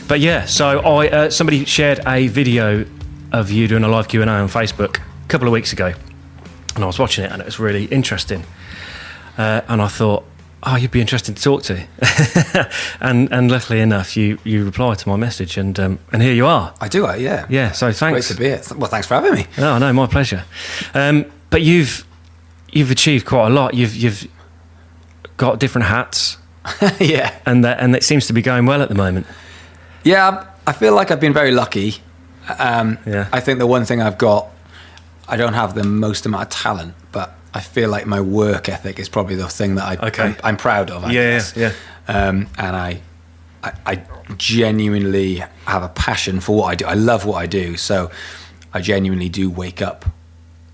But yeah, so I somebody shared a video of you doing a live Q&A on Facebook a couple of weeks ago, and I was watching it, and it was really interesting. And I thought, oh, you'd be interesting to talk to. and luckily enough, you replied to my message, and here you are. I do, yeah. Yeah, so thanks. Great to be here. Well, thanks for having me. No, my pleasure. But you've achieved quite a lot. You've got different hats. Yeah. And it seems to be going well at the moment. Yeah, I feel like I've been very lucky. I think the one thing I've got, I don't have the most amount of talent, but I feel like my work ethic is probably the thing that I'm proud of. I guess. Yeah. And I genuinely have a passion for what I do. I love what I do, so I genuinely do wake up.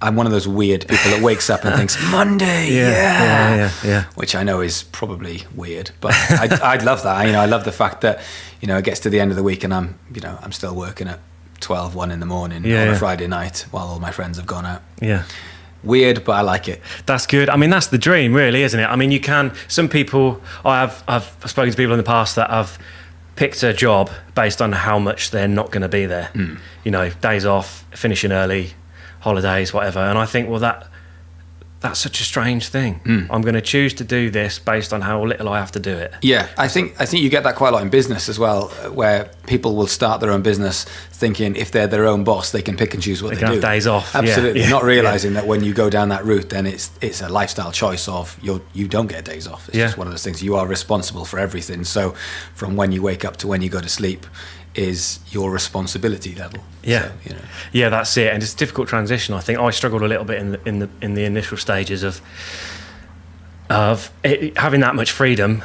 I'm one of those weird people that wakes up and thinks Monday, yeah, which I know is probably weird, but I love that. I love the fact that it gets to the end of the week and I'm still working at 1 in the morning on a Friday night while all my friends have gone out. Yeah. Weird, but I like it. That's good. I mean, that's the dream, really, isn't it? I mean, some people, I've spoken to people in the past that have picked a job based on how much they're not going to be there. Days off, finishing early, holidays, whatever. And I think, well, that's such a strange thing. I'm going to choose to do this based on how little I have to do it. Yeah, I think you get that quite a lot in business as well, where people will start their own business thinking if they're their own boss, they can pick and choose what they can do. Have days off. Absolutely, not realising that when you go down that route, then it's a lifestyle choice of you don't get days off. It's just one of those things. You are responsible for everything. So from when you wake up to when you go to sleep is your responsibility level. Yeah, so, yeah, that's it. And it's a difficult transition. I think I struggled a little bit in the initial stages of it, having that much freedom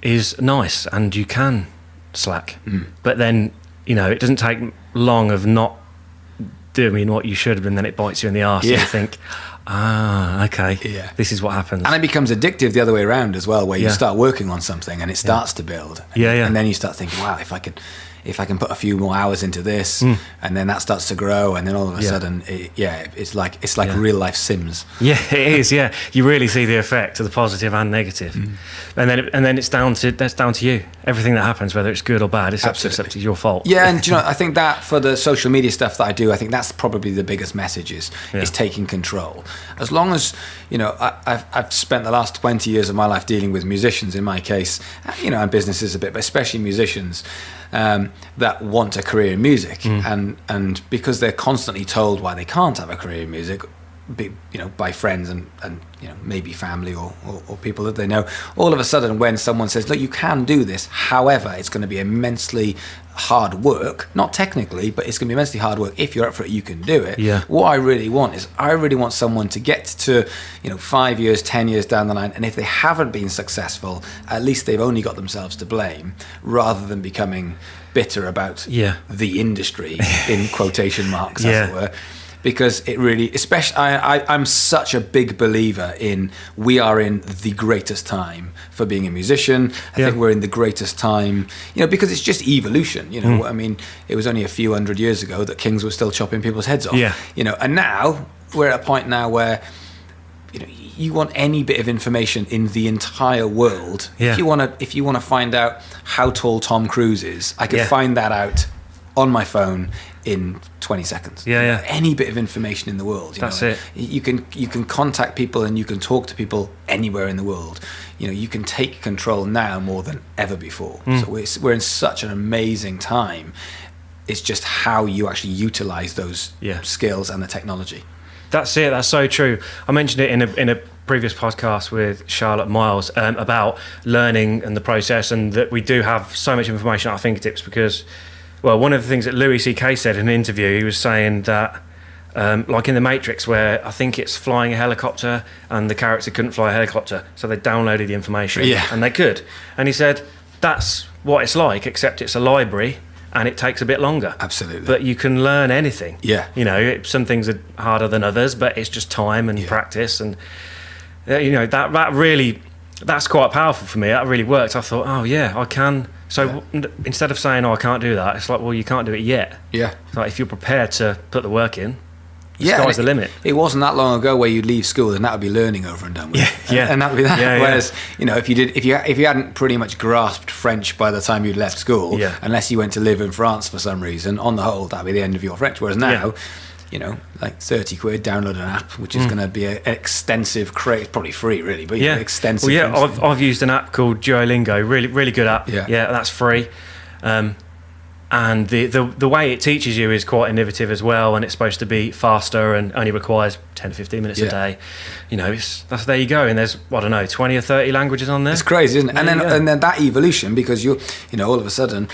is nice, and you can slack. But then it doesn't take long of not doing what you should have, and then it bites you in the arse, and you think, okay, this is what happens. And it becomes addictive the other way around as well, where you start working on something and it starts to build. And then you start thinking, wow, if I can put a few more hours into this, and then that starts to grow, and then all of a sudden, it's like real life Sims. Yeah, it is. Yeah, you really see the effect of the positive and negative, and then it's down to you. Everything that happens, whether it's good or bad, it's absolutely your fault. Yeah, and I think that for the social media stuff that I do, I think that's probably the biggest message is taking control. As long as I've spent the last 20 years of my life dealing with musicians, in my case, and businesses a bit, but especially musicians. That want a career in music, and because they're constantly told why they can't have a career in music, by friends and maybe family or people that they know, all of a sudden when someone says, look, you can do this, however it's going to be immensely hard work, not technically, but it's going to be immensely hard work. If you're up for it, you can do it. What I really want is someone to get to 5 years, 10 years down the line, and if they haven't been successful, at least they've only got themselves to blame, rather than becoming bitter about the industry in quotation marks, as it were. Because it really, especially, I'm such a big believer in we are in the greatest time for being a musician. I think we're in the greatest time, because it's just evolution. I mean, it was only a few hundred years ago that kings were still chopping people's heads off. And now we're at a point now where you want any bit of information in the entire world. If you want to find out how tall Tom Cruise is, I can find that out on my phone in 20 seconds. Any bit of information in the world. That's it. You can contact people and you can talk to people anywhere in the world. You can take control now more than ever before. So we're in such an amazing time. It's just how you actually utilize those skills and the technology. That's it. That's so true. I mentioned it in a previous podcast with Charlotte Miles about learning and the process, and that we do have so much information at our fingertips because, well, one of the things that Louis C.K. said in an interview, he was saying that, like in The Matrix, where I think it's flying a helicopter and the character couldn't fly a helicopter, so they downloaded the information and they could. And he said, that's what it's like, except it's a library and it takes a bit longer. Absolutely. But you can learn anything. Some things are harder than others, but it's just time and practice. And, that really, that's quite powerful for me. That really worked. I thought, oh, yeah, I can. So instead of saying, oh, I can't do that, it's like, well, you can't do it yet. It's like if you're prepared to put the work in, sky's the limit. It wasn't that long ago where you'd leave school and that would be learning over and done with. And that would be that. Whereas, if you hadn't pretty much grasped French by the time you'd left school, unless you went to live in France for some reason, on the whole, that'd be the end of your French. Whereas now, like 30 quid, download an app, which is going to be an extensive probably free really, but extensive. Well, I've used an app called Duolingo, really good app. Yeah, that's free. And the way it teaches you is quite innovative as well, and it's supposed to be faster and only requires 10 to 15 minutes a day. There you go, and there's 20 or 30 languages on there. It's crazy, isn't it? And then that evolution, because all of a sudden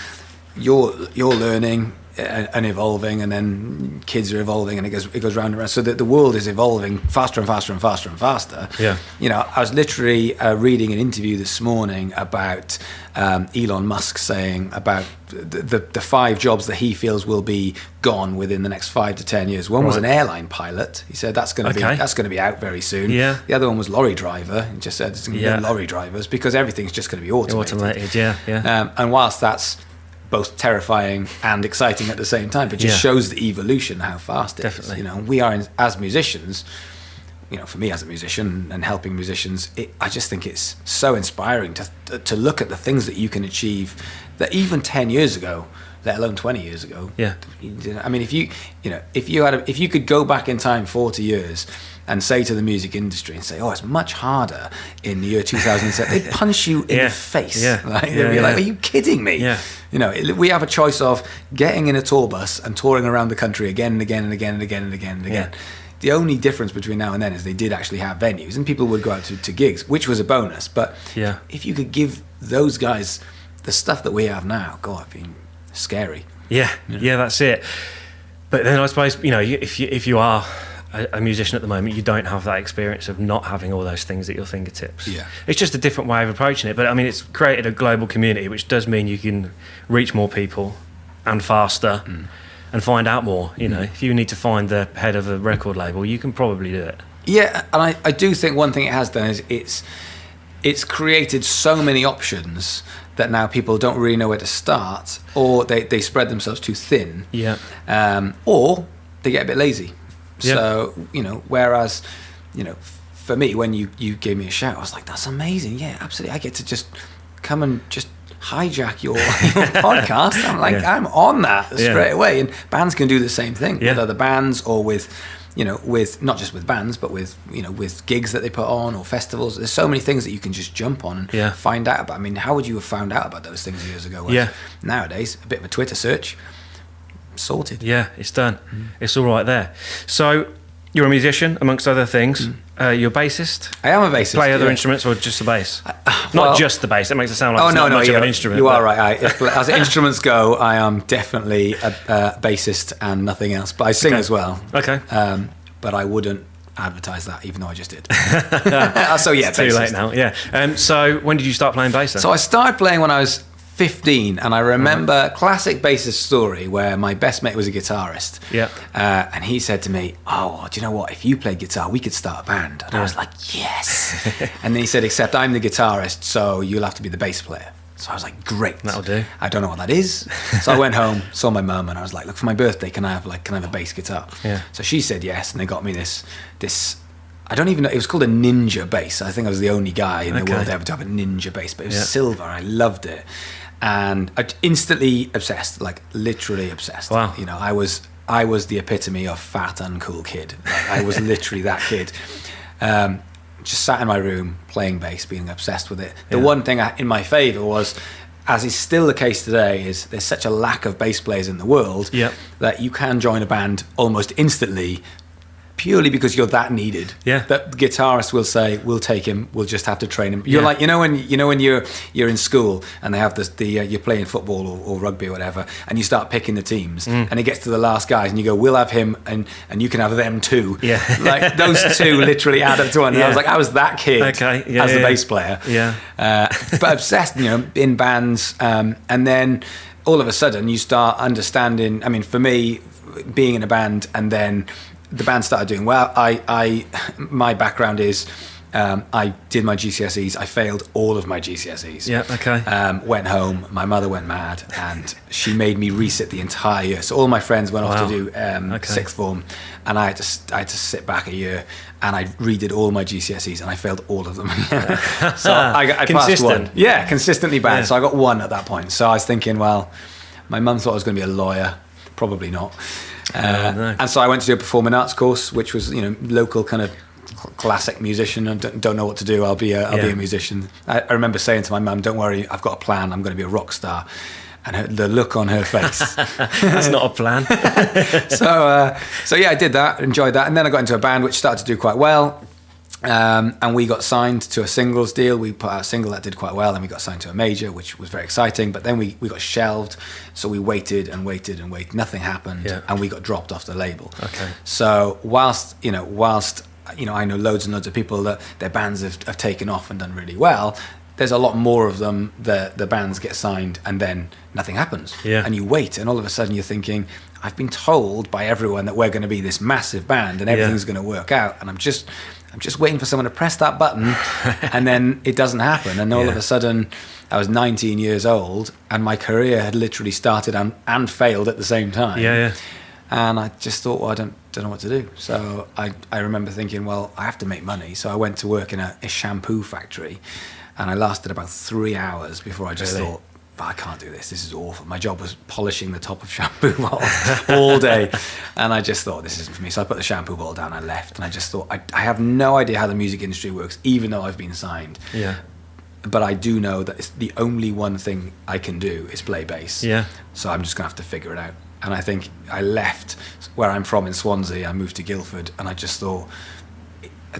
you're learning and evolving, and then kids are evolving, and it goes round and round. So that the world is evolving faster and faster and faster and faster. I was literally reading an interview this morning about Elon Musk saying about the 5 jobs that he feels will be gone within the next 5 to 10 years. One was an airline pilot. He said that's going to be out very soon. The other one was lorry driver. He just said it's going to be lorry drivers because everything's just going to be automated. And whilst that's both terrifying and exciting at the same time, but just shows the evolution, how fast it is. We are as musicians. For me as a musician and helping musicians, I just think it's so inspiring to look at the things that you can achieve that even 10 years ago, let alone 20 years ago. I mean, if you could go back in time 40 years and say to the music industry and say, it's much harder in the year 2007, they'd punch you in the face. They'd be like, are you kidding me? We have a choice of getting in a tour bus and touring around the country again and again and again and again and again and again. The only difference between now and then is they did actually have venues and people would go out to gigs, which was a bonus. But if you could give those guys the stuff that we have now, God, it'd be scary. That's it. But then I suppose, if you are a musician at the moment, you don't have that experience of not having all those things at your fingertips. It's just a different way of approaching it. But I mean, it's created a global community, which does mean you can reach more people and faster. And find out more. If you need to find the head of a record label, you can probably do it. And I do think one thing it has done is it's created so many options that now people don't really know where to start, or they spread themselves too thin, or they get a bit lazy. So whereas for me, when you gave me a shout, I was like, that's amazing. Yeah, absolutely. I get to just come and just hijack your podcast. I'm like, I'm on that straight away. And bands can do the same thing with other bands, or with not just with bands, but with with gigs that they put on or festivals. There's so many things that you can just jump on and find out about. I mean, how would you have found out about those things years ago? Nowadays, a bit of a Twitter search, sorted. It's done. It's all right there. So you're a musician, amongst other things. You're a bassist? I am a bassist. Play other instruments or just the bass? Not just the bass. That makes it sound like not much of an instrument. You are right. As instruments go, I am definitely a bassist and nothing else. But I sing as well. Okay. But I wouldn't advertise that, even though I just did. So it's too late now. So when did you start playing bass then? So I started playing when I was 15, and I remember classic bassist story where my best mate was a guitarist. And he said to me, do you know what, if you play guitar we could start a band. And I was like, yes. And then he said, except I'm the guitarist, so you'll have to be the bass player. So I was like, great, that'll do. I don't know what that is. So I went home, saw my mum, and I was like, look, for my birthday, can I have a bass guitar? So she said yes, and they got me this I don't even know, it was called a Ninja bass. I think I was the only guy in the world ever to have a Ninja bass, but it was silver. I loved it. And I instantly obsessed, like literally obsessed. Wow. I was the epitome of fat, uncool kid. Like, I was literally that kid. Just sat in my room playing bass, being obsessed with it. The one thing in my favour was, as is still the case today, is there's such a lack of bass players in the world that you can join a band almost instantly, purely because you're that needed. That the guitarist will say, we'll take him, we'll just have to train him. You're like, when you're in school and they have you're playing football or rugby or whatever, and you start picking the teams, and it gets to the last guys, and you go, we'll have him, and you can have them too. Like those two literally add up to one. And I was that kid as the bass player. But obsessed, in bands, and then all of a sudden you start understanding. I mean, for me, being in a band, and then the band started doing well. My background is I did my GCSEs. I failed all of my GCSEs. Yeah, okay. Went home. My mother went mad, and she made me resit the entire year. So all my friends went off to do sixth form, and I had to sit back a year, and I redid all my GCSEs, and I failed all of them. So I passed one. Yeah, consistently bad. Yeah. So I got 1 at that point. So I was thinking, well, my mum thought I was going to be a lawyer. Probably not. No. And so I went to do a performing arts course, which was, local kind of classic musician. I don't know what to do. I'll be a musician. I remember saying to my mum, "Don't worry, I've got a plan. I'm going to be a rock star." And the look on her face. That's not a plan. So yeah, I did that, enjoyed that. And then I got into a band which started to do quite well. And we got signed to a singles deal. We put out a single that did quite well, and we got signed to a major, which was very exciting. But then we got shelved, so we waited and waited and waited. Nothing happened, and we got dropped off the label. Okay. So whilst I know loads and loads of people that their bands have taken off and done really well, there's a lot more of them the bands get signed and then nothing happens. Yeah. And you wait, and all of a sudden you're thinking, I've been told by everyone that we're going to be this massive band and everything's going to work out, and I'm just waiting for someone to press that button, and then it doesn't happen. And all of a sudden, I was 19 years old, and my career had literally started and failed at the same time. Yeah. And I just thought, well, I don't know what to do. So I remember thinking, well, I have to make money. So I went to work in a shampoo factory, and I lasted about 3 hours before I just thought, I can't do this. This is awful. My job was polishing the top of shampoo bottles all day. And I just thought, this isn't for me. So I put the shampoo bottle down, I left. And I just thought, I have no idea how the music industry works, even though I've been signed. Yeah. But I do know that it's the only one thing I can do is play bass. Yeah. So I'm just going to have to figure it out. And I think I left where I'm from in Swansea. I moved to Guildford. And I just thought,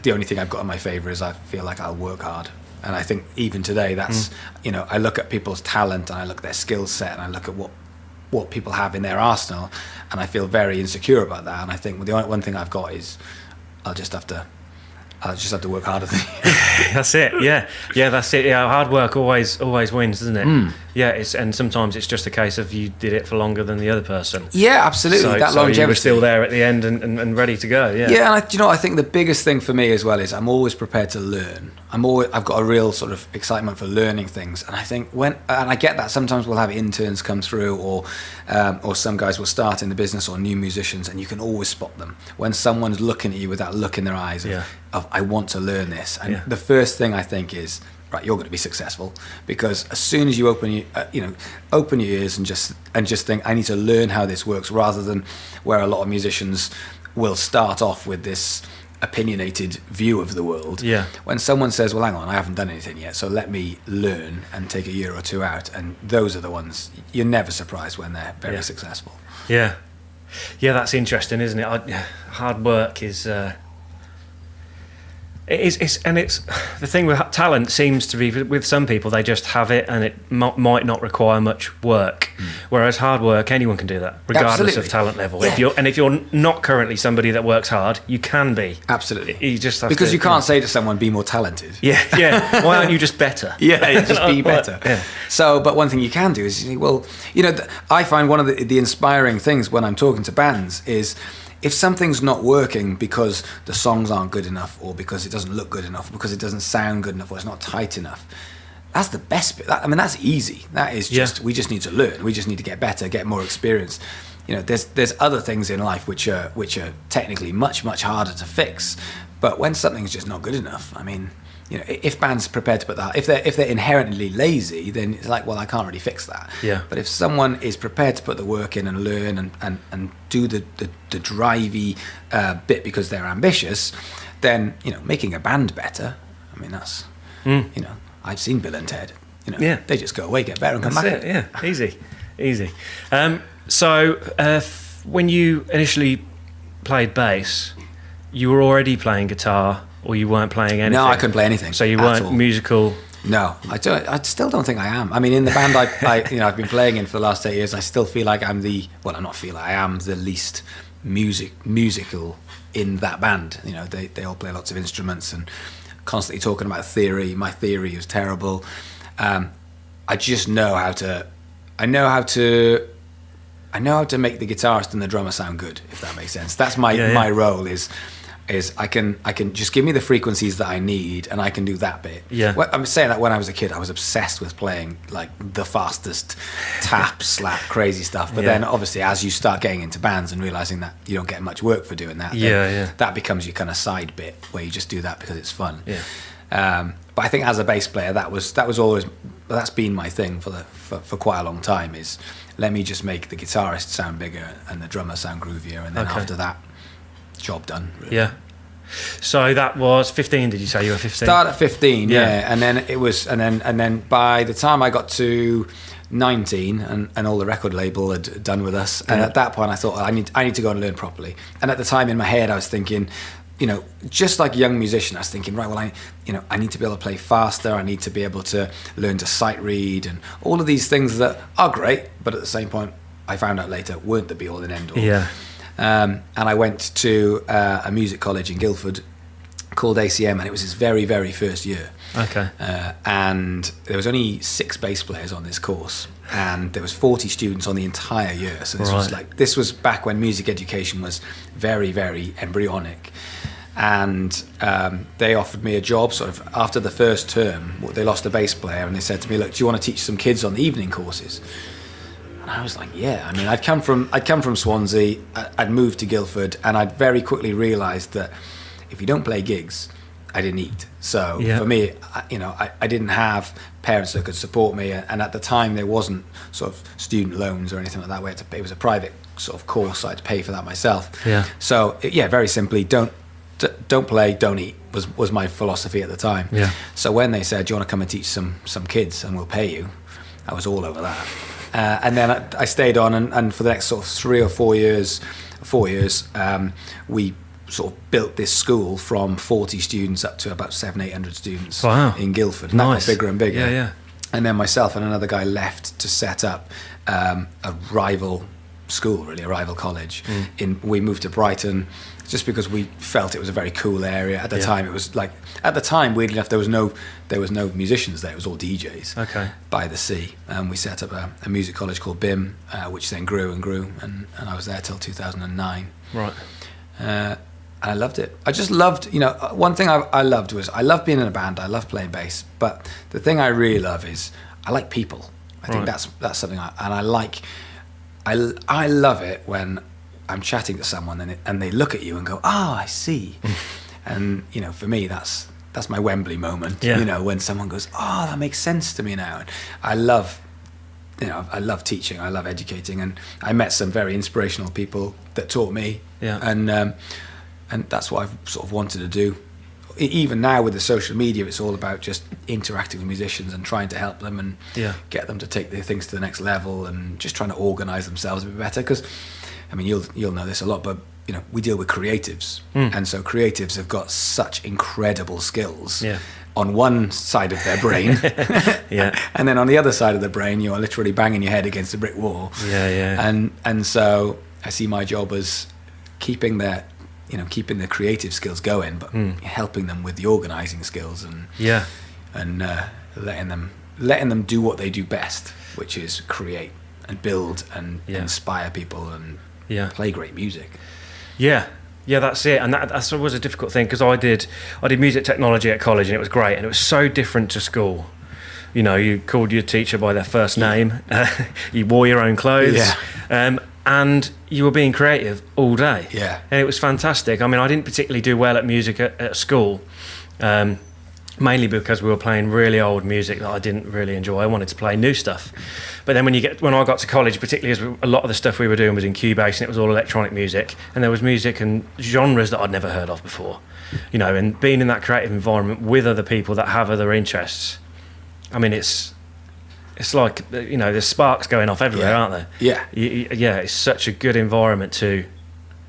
the only thing I've got in my favour is I feel like I'll work hard. And I think even today, that's, I look at people's talent, and I look at their skill set, and I look at what people have in their arsenal, and I feel very insecure about that. And I think the only one thing I've got is I'll just have to work harder than you. That's it. Yeah, that's it. Yeah, hard work always wins, doesn't it? Yeah, and sometimes it's just a case of you did it for longer than the other person. Yeah, absolutely. So longevity. You were still there at the end and ready to go. Yeah. Yeah, and I think the biggest thing for me as well is I'm always prepared to learn. I've got a real sort of excitement for learning things, and I think and I get that sometimes we'll have interns come through, or some guys will start in the business, or new musicians, and you can always spot them when someone's looking at you with that look in their eyes of I want to learn this. And the first thing I think is, right, you're going to be successful, because as soon as you open your ears and just think, I need to learn how this works, rather than where a lot of musicians will start off with this opinionated view of the world. Yeah. When someone says, well, hang on, I haven't done anything yet, so let me learn and take a year or two out, and those are the ones you're never surprised when they're very successful. Yeah, that's interesting, isn't it? Hard work is. It's the thing with talent seems to be, with some people, they just have it, and it might not require much work. Whereas hard work, anyone can do that, regardless of talent level. Yeah. If you're not currently somebody that works hard, you can be. Absolutely. You just have because you can't say to someone, be more talented. Yeah. Why aren't you just better? Just be better. Yeah. So, but one thing you can do is, I find one of the inspiring things when I'm talking to bands is, if something's not working because the songs aren't good enough, or because it doesn't look good enough, or because it doesn't sound good enough, or it's not tight enough, that's the best bit. That's easy. That is just, we just need to learn. We just need to get better, get more experience. There's other things in life which are technically much, much harder to fix. But when something's just not good enough, if bands prepared to put that, if they're inherently lazy, then it's like, well, I can't really fix that. Yeah. But if someone is prepared to put the work in and learn and do the drivey bit because they're ambitious, then making a band better. That's I've seen Bill and Ted. They just go away, get better, and come back. Yeah, easy. So when you initially played bass, you were already playing guitar. Or you weren't playing anything? No, I couldn't play anything. So you weren't musical? No, I still don't think I am. In the band I've been playing in for the last 8 years, I still feel like I am the least musical in that band. They all play lots of instruments and constantly talking about theory. My theory is terrible. I just know how to. I know how to make the guitarist and the drummer sound good, if that makes sense. That's my role is. is I can just give me the frequencies that I need, and I can do that bit. Yeah. Well, I'm saying that when I was a kid, I was obsessed with playing like the fastest tap, slap, crazy stuff. But then obviously, as you start getting into bands and realizing that you don't get much work for doing that, that becomes your kind of side bit where you just do that because it's fun. Yeah. But I think as a bass player, that's been my thing for quite a long time. Is let me just make the guitarist sound bigger and the drummer sound groovier, and then after that, job done. Really. Yeah. So that was 15. Did you say you were 15? Start at 15, yeah. And then it was, and then by the time I got to 19, and all the record label had done with us, and at that point I thought, I need to go and learn properly. And at the time in my head I was thinking, just like a young musician, I was thinking, right, well, I need to be able to play faster. I need to be able to learn to sight read and all of these things that are great, but at the same point, I found out later weren't the be all and end all. Yeah. And I went to a music college in Guildford called ACM, and it was his very, very first year. Okay. And there was only 6 bass players on this course, and there was 40 students on the entire year. So this was back when music education was very, very embryonic. And they offered me a job sort of after the first term. They lost a bass player, and they said to me, look, do you want to teach some kids on the evening courses? And I was like, yeah. I mean, I'd come from Swansea, I'd moved to Guildford, and I'd very quickly realised that if you don't play gigs, I didn't eat. So for me, I didn't have parents that could support me, and at the time there wasn't sort of student loans or anything like that. It was a private sort of course, so I had to pay for that myself. Yeah. So very simply, don't play, don't eat was my philosophy at the time. Yeah. So when they said, do you want to come and teach some kids and we'll pay you, I was all over that. And then I stayed on, and for the next sort of 3 or 4 years, we sort of built this school from 40 students up to about 700-800 students in Guildford. And that got bigger and bigger. Yeah. And then myself and another guy left to set up a rival school, really, a rival college. We moved to Brighton just because we felt it was a very cool area. At the time, it was like, weirdly enough, there was no musicians there. It was all DJs by the sea. And we set up a music college called BIM, which then grew and grew, and I was there till 2009. Right. And I loved it. I just loved, one thing I loved was, I love being in a band, I love playing bass, but the thing I really love is, I like people. I think that's something I like. I love it when I'm chatting to someone and they look at you and go, I see. And, for me, that's my Wembley moment, when someone goes, that makes sense to me now. And I love teaching, I love educating, and I met some very inspirational people that taught me. Yeah. And that's what I've sort of wanted to do. Even now with the social media, it's all about just interacting with musicians and trying to help them and get them to take their things to the next level, and just trying to organise themselves a bit better. Because, I mean, you'll know this a lot, but we deal with creatives, and so creatives have got such incredible skills on one side of their brain, and then on the other side of the brain, you are literally banging your head against a brick wall. And so I see my job as keeping the creative skills going, but helping them with the organising skills and letting them do what they do best, which is create and build and inspire people and play great music. Yeah, that's it. And that's always a difficult thing, because I did music technology at college, and it was great, and it was so different to school. You called your teacher by their first name, you wore your own clothes, and you were being creative all day. Yeah. And it was fantastic. I mean, I didn't particularly do well at music at school, mainly because we were playing really old music that I didn't really enjoy. I wanted to play new stuff. But then when I got to college, particularly as a lot of the stuff we were doing was in Cubase, and it was all electronic music, and there was music and genres that I'd never heard of before. And being in that creative environment with other people that have other interests, I mean, it's like, there's sparks going off everywhere, aren't there? Yeah. It's such a good environment to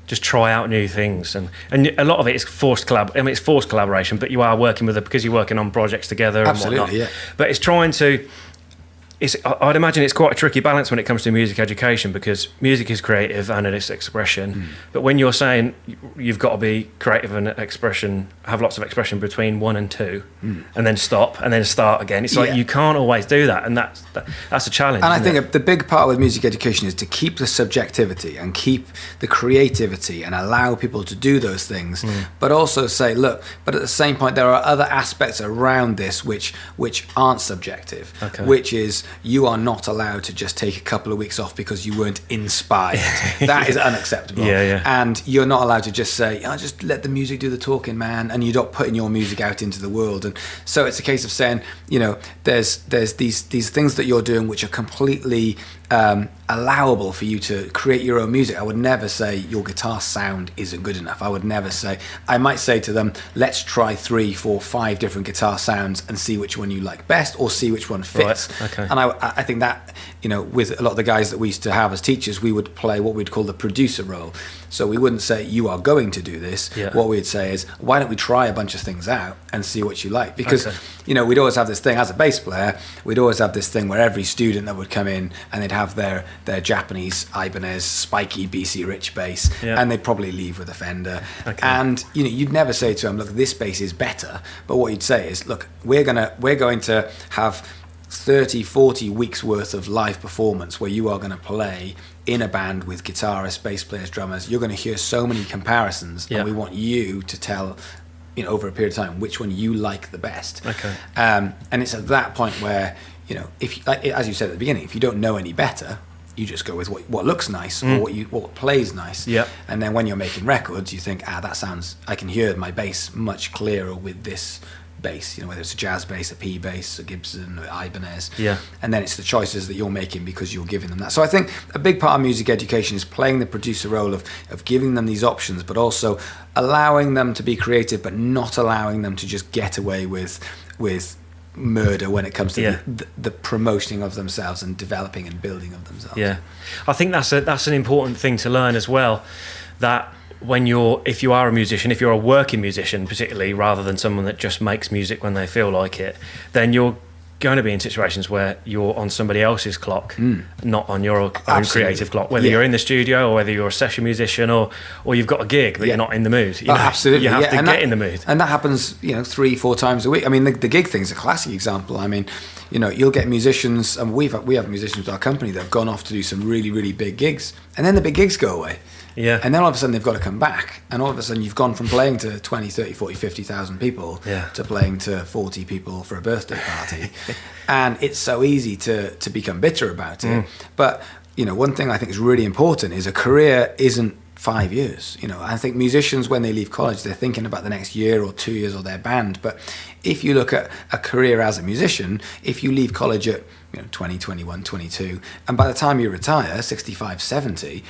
just try out new things, and a lot of it is forced collaboration, but you are working with it because you're working on projects together. Absolutely, and whatnot. Yeah. But it's trying to I'd imagine it's quite a tricky balance when it comes to music education, because music is creative and it's expression. But when you're saying you've got to be creative and have lots of expression between 1 and 2, and then stop and then start again, it's like you can't always do that, and that's a challenge. And I think the big part with music education is to keep the subjectivity and keep the creativity and allow people to do those things, but also say, look, but at the same point there are other aspects around this which aren't subjective, which is, you are not allowed to just take a couple of weeks off because you weren't inspired. That is unacceptable. And you're not allowed to just say, just let the music do the talking, man, and you're not putting your music out into the world. And so it's a case of saying, there's these things that you're doing which are completely allowable for you to create your own music. I would never say your guitar sound isn't good enough. I might say to them, let's try 3, 4, 5 different guitar sounds and see which one you like best, or see which one fits. And I think that, with a lot of the guys that we used to have as teachers, we would play what we'd call the producer role. So we wouldn't say, you are going to do this. What we'd say is, why don't we try a bunch of things out and see what you like? Because, we'd always have this thing, as a bass player, we'd always have this thing where every student that would come in and they'd have their Japanese Ibanez spiky BC Rich bass, and they'd probably leave with a Fender. And, you'd never say to them, look, this bass is better. But what you'd say is, look, we're going to have 30, 40 weeks worth of live performance where you are going to play in a band with guitarists, bass players, drummers. You're going to hear so many comparisons, and we want you to tell, over a period of time, which one you like the best. And it's at that point where, if, as you said at the beginning, if you don't know any better, you just go with what looks nice, or what plays nice. And then when you're making records, you think, that sounds, I can hear my bass much clearer with this bass, whether it's a jazz bass, a P bass, a Gibson, or Ibanez. And then it's the choices that you're making because you're giving them that. So I think a big part of music education is playing the producer role of giving them these options, but also allowing them to be creative, but not allowing them to just get away with murder when it comes to the promoting of themselves and developing and building of themselves. I think that's an important thing to learn as well, that if you are a musician, if you're a working musician particularly, rather than someone that just makes music when they feel like it, then you're going to be in situations where you're on somebody else's clock, not on your own creative clock, whether you're in the studio or whether you're a session musician or you've got a gig but you're not in the mood. Absolutely. You have to get in the mood. And that happens, 3, 4 times a week. I mean, the gig thing's a classic example. I mean, you'll get musicians, and we have musicians with our company that have gone off to do some really, really big gigs, and then the big gigs go away. And then all of a sudden they've got to come back, and all of a sudden you've gone from playing to 20, 30, 40, 50,000 people to playing to 40 people for a birthday party. And it's so easy to become bitter about it. But, one thing I think is really important is a career isn't 5 years. I think musicians, when they leave college, they're thinking about the next year or 2 years or their band. But if you look at a career as a musician, if you leave college at 20, 21, 22, and by the time you retire, 65, 70,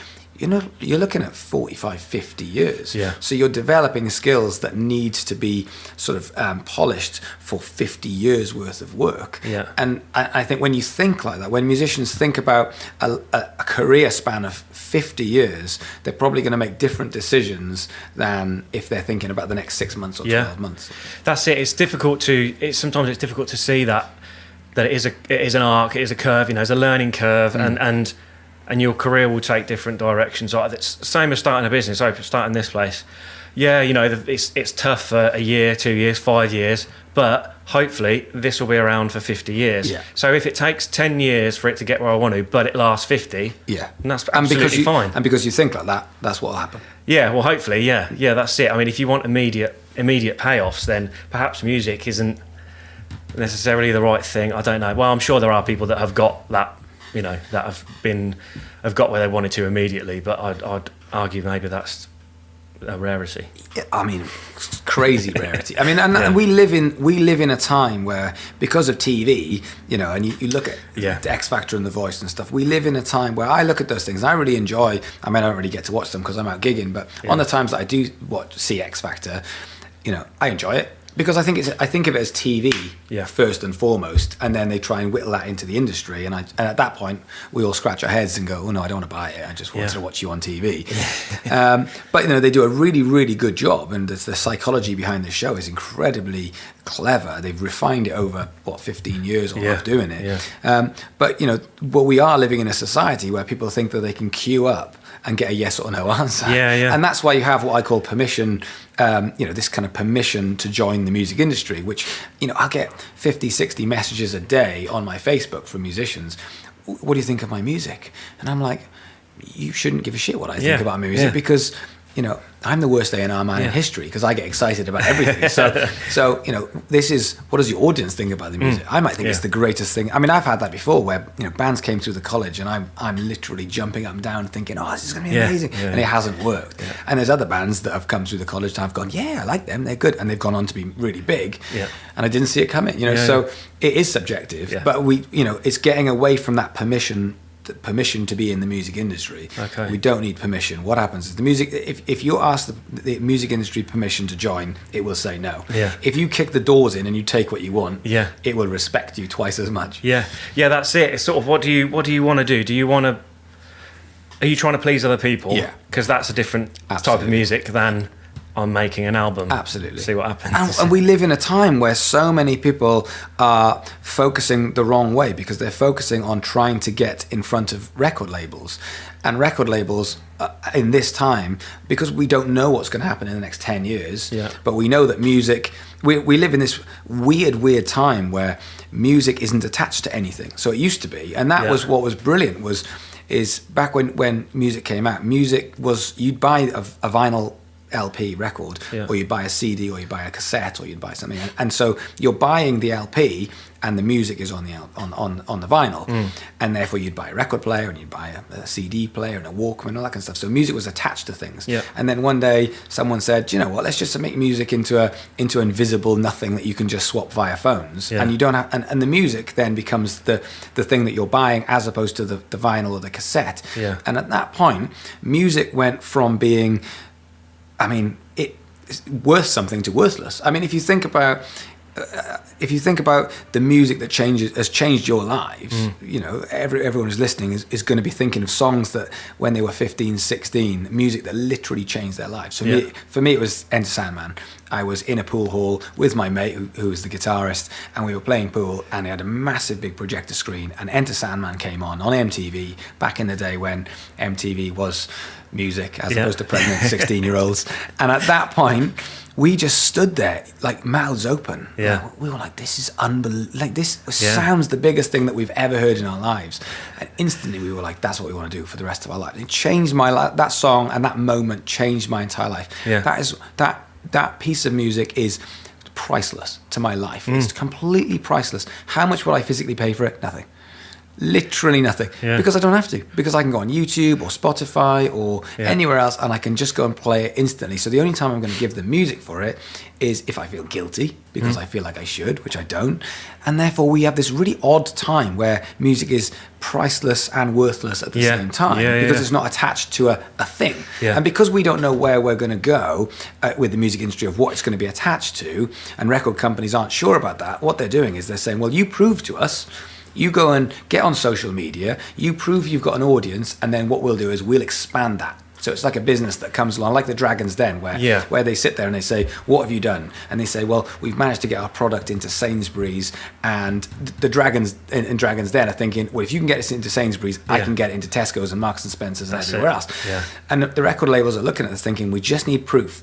you're looking at 45, 50 years. So you're developing skills that need to be sort of polished for 50 years worth of work. And I think when you think like that, when musicians think about a career span of 50 years, they're probably going to make different decisions than if they're thinking about the next 6 months or 12 months. That's it. Sometimes it's difficult to see that it is an arc, it is a curve, it's a learning curve, and your career will take different directions. It's same as starting a business. Starting this place, it's tough for a year, 2 years, 5 years, but hopefully this will be around for 50 years. So if it takes 10 years for it to get where I want to, but it lasts 50, then that's absolutely fine. And because you think like that, that's what will happen. Well, hopefully, that's it. I mean, if you want immediate payoffs, then perhaps music isn't necessarily the right thing. I don't know. Well, I'm sure there are people that have got that, that have got where they wanted to immediately, but I'd argue maybe that's a rarity. I mean, crazy rarity. I mean, and we live in a time where, because of TV, and you look at the X Factor and The Voice and stuff, we live in a time where I look at those things and I really enjoy. I mean, I don't really get to watch them because I'm out gigging, but on the times that I do see X Factor, I enjoy it. Because I think of it as TV first and foremost, and then they try and whittle that into the industry. And at that point, we all scratch our heads and go, "Oh no, I don't want to buy it. I just wanted to watch you on TV." But they do a really, really good job, and the psychology behind the show is incredibly clever. They've refined it over 15 years of doing it. Yeah. But but we are living in a society where people think that they can queue up and get a yes or no answer. Yeah. And that's why you have what I call permission. This kind of permission to join the music industry, which I get 50, 60 messages a day on my Facebook from musicians. What do you think of my music? And I'm like, you shouldn't give a shit what I think about my music because I'm the worst A&R man in history because I get excited about everything. So this is, what does your audience think about the music? I might think it's the greatest thing. I mean, I've had that before where bands came through the college and I'm literally jumping up and down thinking, oh, this is going to be amazing. And it hasn't worked. Yeah. And there's other bands that have come through the college and I've gone, I like them, they're good. And they've gone on to be really big. Yeah. And I didn't see it coming, so it is subjective, but we, it's getting away from that permission to be in the music industry. Okay. We don't need permission. What happens is the music, if you ask the music industry permission to join, it will say no. Yeah. If you kick the doors in and you take what you want, it will respect you twice as much. Yeah, that's it. It's sort of what do you want to do? Are you trying to please other people? Yeah, because that's a different type of music than I'm making an album. Absolutely. See what happens. And we live in a time where so many people are focusing the wrong way because they're focusing on trying to get in front of record labels. And record labels in this time, because we don't know what's going to happen in the next 10 years, but we know that music, we live in this weird time where music isn't attached to anything. So it used to be. And that was what was brilliant is back when music came out, music was, you'd buy a vinyl LP record, or you'd buy a CD, or you'd buy a cassette, or you'd buy something, and so you're buying the LP, and the music is on the vinyl, and therefore you'd buy a record player, and you'd buy a CD player, and a Walkman, all that kind of stuff. So music was attached to things, and then one day someone said, let's just make music into invisible nothing that you can just swap via phones, and you don't have, and the music then becomes the thing that you're buying as opposed to the vinyl or the cassette, and at that point, music went from being, it's worth something to worthless. I mean, if you think about the music that has changed your lives, everyone who's listening is going to be thinking of songs that when they were 15, 16, music that literally changed their lives. So for me, it was Enter Sandman. I was in a pool hall with my mate who was the guitarist, and we were playing pool, and he had a massive big projector screen, and Enter Sandman came on MTV back in the day when MTV was music as opposed to pregnant 16-year-olds. And at that point, we just stood there like mouths open. Yeah. We were like, this is unbelievable. Like, this sounds the biggest thing that we've ever heard in our lives. And instantly we were like, that's what we want to do for the rest of our life. It changed my life. That song and that moment changed my entire life. Yeah. That piece of music is priceless to my life. It's completely priceless. How much would I physically pay for it? Nothing. Literally nothing, because I don't have to, because I can go on YouTube or Spotify or anywhere else, and I can just go and play it instantly. So the only time I'm going to give the music for it is if I feel guilty, because I feel like I should, which I don't. And therefore we have this really odd time where music is priceless and worthless at the same time, because it's not attached to a thing. And because we don't know where we're going to go with the music industry of what it's going to be attached to, and record companies aren't sure about that, what they're doing is they're saying, well, you prove to us. You go and get on social media, you prove you've got an audience, and then what we'll do is we'll expand that. So it's like a business that comes along, like the Dragon's Den, where they sit there and they say, what have you done? And they say, well, we've managed to get our product into Sainsbury's, and the Dragons in Dragon's Den are thinking, well, if you can get us into Sainsbury's, I can get into Tesco's and Marks and Spencer's and everywhere else. Yeah. And the record labels are looking at this thinking, we just need proof.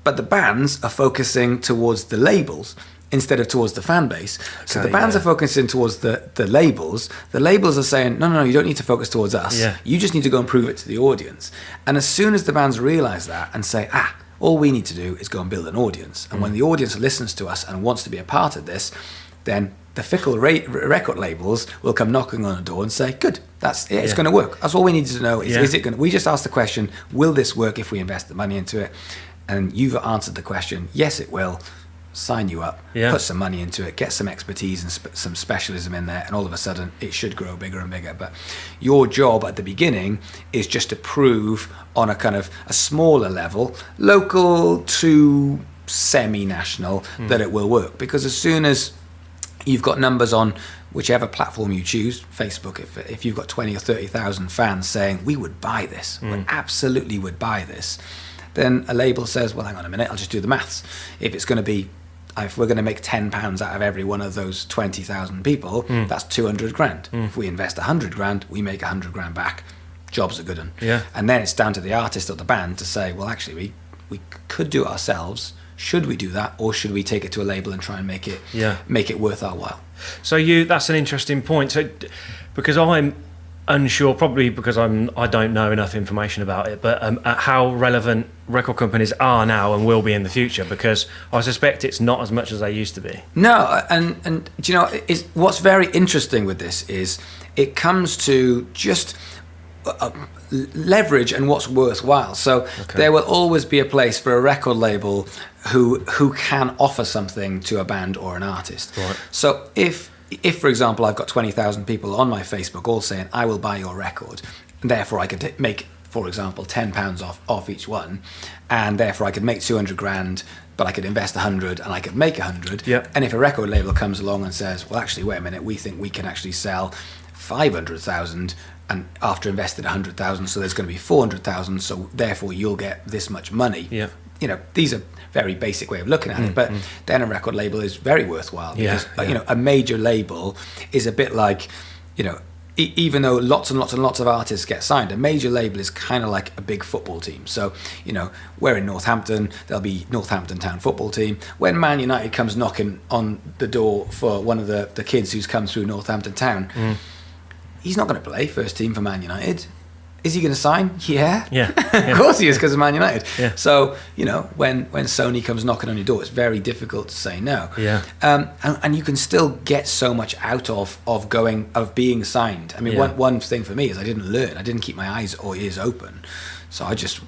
But the bands are focusing towards the labels instead of towards the fan base. So the bands are focusing towards the labels. The labels are saying, no, you don't need to focus towards us. Yeah. You just need to go and prove it to the audience. And as soon as the bands realize that and say, all we need to do is go and build an audience. And when the audience listens to us and wants to be a part of this, then the fickle record labels will come knocking on the door and say, good, it's going to work. That's all we need to know. Is it going to, we just asked the question, will this work if we invest the money into it? And you've answered the question, yes, it will. Sign you up, put some money into it, get some expertise and some specialism in there, and all of a sudden it should grow bigger and bigger. But your job at the beginning is just to prove on a kind of a smaller level, local to semi-national, that it will work. Because as soon as you've got numbers on whichever platform you choose, Facebook, if you've got 20 or 30,000 fans saying, we would buy this, we absolutely would buy this, then a label says, well, hang on a minute, I'll just do the maths. If it's going to be if we're going to make £10 out of every one of those 20,000 people, that's 200 grand. If we invest 100 grand, we make 100 grand back. Job's a good one. Yeah. And then it's down to the artist or the band to say, well, actually, we could do it ourselves. Should we do that, or should we take it to a label and try and make it worth our while? So that's an interesting point. So because I'm unsure, probably because I don't know enough information about it, but how relevant record companies are now and will be in the future, because I suspect it's not as much as they used to be. No, and do you know, what's very interesting with this is it comes to just leverage and what's worthwhile. So there will always be a place for a record label who can offer something to a band or an artist. Right. So if for example I've got 20,000 people on my Facebook all saying I will buy your record, and therefore I could make, for example, £10 off each one, and therefore I could make 200 grand, but I could invest 100 and I could make 100. Yep. And if a record label comes along and says, well, actually, wait a minute, we think we can actually sell 500,000 and after invested 100,000, so there's going to be 400,000, so therefore you'll get this much money. Yeah. You know, these are very basic way of looking at it, but then a record label is very worthwhile because you know, a major label is a bit like, you know, even though lots and lots and lots of artists get signed, a major label is kind of like a big football team. So, you know, we're in Northampton, there'll be Northampton Town football team. When Man United comes knocking on the door for one of the kids who's come through Northampton Town, he's not going to play first team for Man United. Is he going to sign? Yeah. Of course he is, because of Man United. Yeah. So, you know, when Sony comes knocking on your door, it's very difficult to say no. Yeah. And you can still get so much out of being signed. I mean, one thing for me is I didn't keep my eyes or ears open. So I just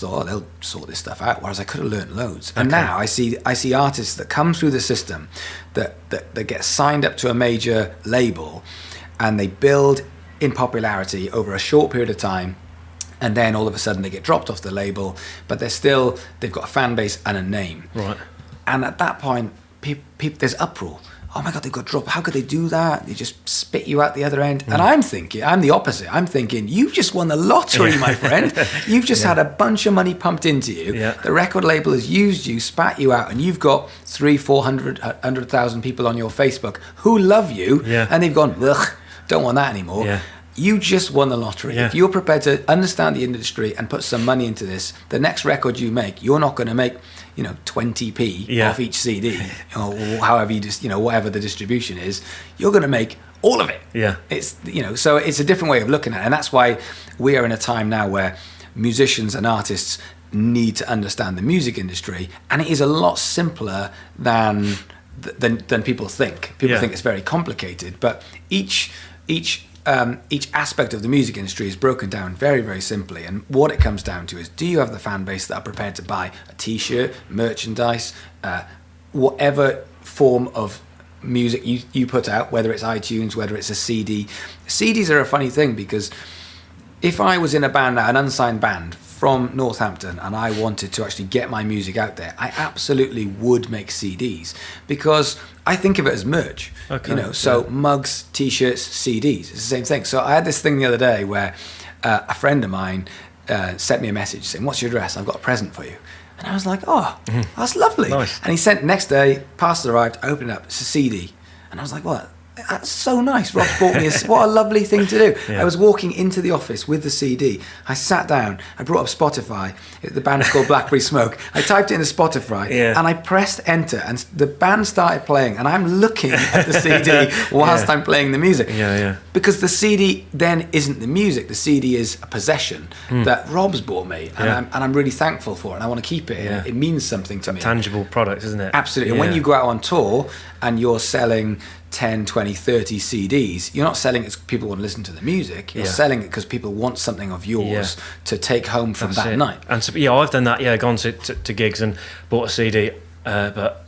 thought, oh, they'll sort this stuff out. Whereas I could have learned loads. And now I see artists that come through the system that get signed up to a major label, and they build in popularity over a short period of time, and then all of a sudden they get dropped off the label, but they've got a fan base and a name. Right. And at that point, there's uproar. Oh my God, they got dropped. How could they do that? They just spit you out the other end. And I'm the opposite. I'm thinking, you've just won the lottery, my friend. You've just had a bunch of money pumped into you. Yeah. The record label has used you, spat you out, and you've got 100,000 people on your Facebook who love you, and they've gone, ugh, don't want that anymore. Yeah. You just won the lottery. Yeah. If you're prepared to understand the industry and put some money into this, the next record you make, you're not going to make, you know, 20p off each CD, or however you just, you know, whatever the distribution is. You're going to make all of it. Yeah. It's, you know, so it's a different way of looking at it, and that's why we are in a time now where musicians and artists need to understand the music industry, and it is a lot simpler than people think. People think it's very complicated, but each aspect of the music industry is broken down very, very simply. And what it comes down to is, do you have the fan base that are prepared to buy a T-shirt, merchandise, whatever form of music you put out, whether it's iTunes, whether it's a CD. CDs are a funny thing, because if I was in a band now, an unsigned band from Northampton, and I wanted to actually get my music out there, I absolutely would make CDs, because I think of it as merch. Okay, you know, so mugs, T-shirts, CDs, it's the same thing. So I had this thing the other day where a friend of mine sent me a message saying, "What's your address? I've got a present for you." And I was like, "Oh, that's lovely." Nice. And he sent, next day, parcel arrived, I opened it up, it's a CD. And I was like, "What? That's so nice. Rob's bought me what a lovely thing to do." I was walking into the office with the CD. I sat down. I brought up Spotify. The band's called Blackberry Smoke. I typed it into Spotify, and I pressed enter, and the band started playing. And I'm looking at the CD whilst I'm playing the music. Because the CD then isn't the music. The CD is a possession that Rob's bought me, and I'm really thankful for it. And I want to keep it. It means something to me. Tangible product, isn't it? Absolutely. And when you go out on tour and you're selling 10, 20, 30 CDs, you're not selling it because people want to listen to the music. You're selling it because people want something of yours to take home from that night. And so, I've done that. Gone to gigs and bought a CD, but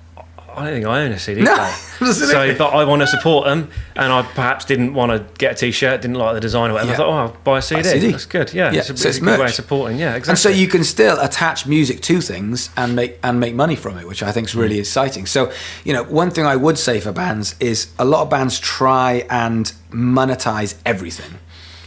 I don't think I own a CD player. So, but I want to support them, and I perhaps didn't want to get a T-shirt, didn't like the design or whatever. I thought, I'll buy a CD. That's good. It's a good way of supporting. Exactly. And so you can still attach music to things and make money from it, which I think is really exciting. So, you know, one thing I would say for bands is a lot of bands try and monetize everything.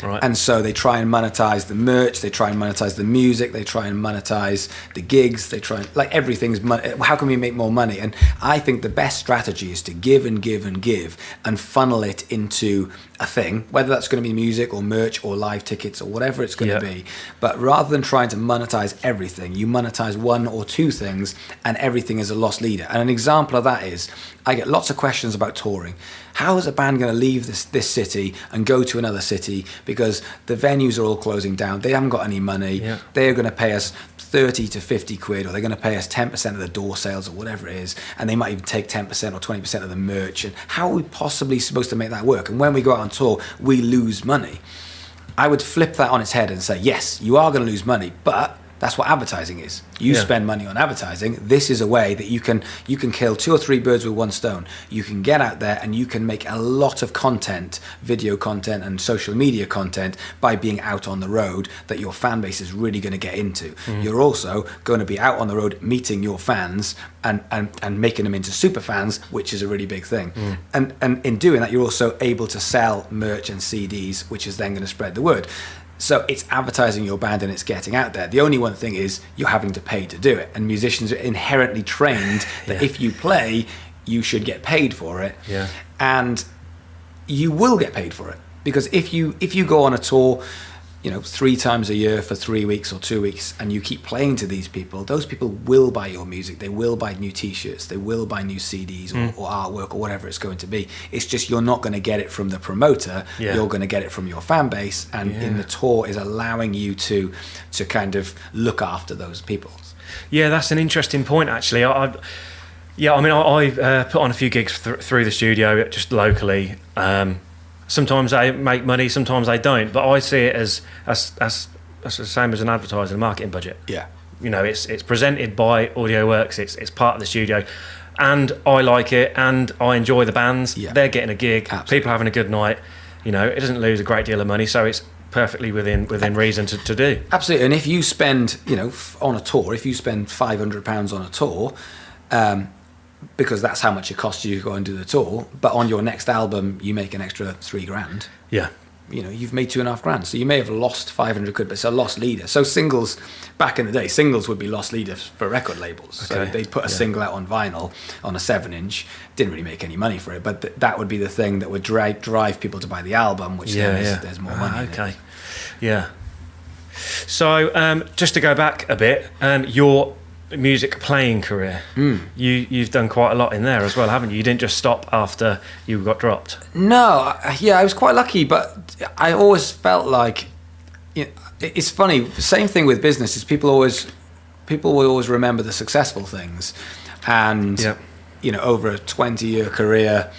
Right. And so they try and monetize the merch, they try and monetize the music, they try and monetize the gigs, they try and, like, everything's money. How can we make more money? And I think the best strategy is to give and give and give and funnel it into a thing, whether that's going to be music or merch or live tickets or whatever it's going to be. But rather than trying to monetize everything, you monetize one or two things, and everything is a loss leader. And an example of that is, I get lots of questions about touring. How is a band going to leave this city and go to another city because the venues are all closing down? They haven't got any money. Yeah. They're going to pay us 30 to 50 quid, or they're going to pay us 10% of the door sales or whatever it is, and they might even take 10% or 20% of the merch. And how are we possibly supposed to make that work? And when we go out on tour, we lose money. I would flip that on its head and say, yes, you are going to lose money, but that's what advertising is. You spend money on advertising. This is a way that you can kill 2 or 3 birds with one stone. You can get out there and you can make a lot of content, video content and social media content, by being out on the road that your fan base is really going to get into. You're also going to be out on the road meeting your fans and making them into super fans, which is a really big thing. And in doing that, you're also able to sell merch and CDs, which is then going to spread the word. So it's advertising your band and it's getting out there. The only one thing is you're having to pay to do it. And musicians are inherently trained that if you play, you should get paid for it. Yeah. And you will get paid for it. Because if you go on a tour, 3 times a year for 3 weeks or 2 weeks, and you keep playing to these people, those people will buy your music. They will buy new T-shirts. They will buy new CDs or artwork or whatever it's going to be. It's just you're not going to get it from the promoter. Yeah. You're going to get it from your fan base, and in the tour is allowing you to kind of look after those people. Yeah, that's an interesting point, actually. I put on a few gigs through the studio, just locally. Sometimes they make money, sometimes they don't. But I see it as the same as an advertising and marketing budget. Yeah. It's presented by AudioWorks. It's part of the studio, and I like it, and I enjoy the bands. Yeah. They're getting a gig. Absolutely. People having a good night. It doesn't lose a great deal of money, so it's perfectly within reason to do. Absolutely. And if you spend, on a tour, if you spend £500 on a tour, because that's how much it costs you to go and do the tour, but on your next album you make an extra £3,000. Yeah. You've made £2,500. So you may have lost 500 quid, but it's a loss leader. So singles, back in the day, singles would be loss leaders for record labels. Okay. So they'd put a single out on vinyl on a 7-inch, didn't really make any money for it, but that would be the thing that would drive people to buy the album, which there's more money. Okay. Yeah. So just to go back a bit, your music playing career, you've done quite a lot in there as well, haven't you? You didn't just stop after you got dropped. No, I was quite lucky, but I always felt like it's funny. Same thing with business is people will always remember the successful things, and over a 20-year career,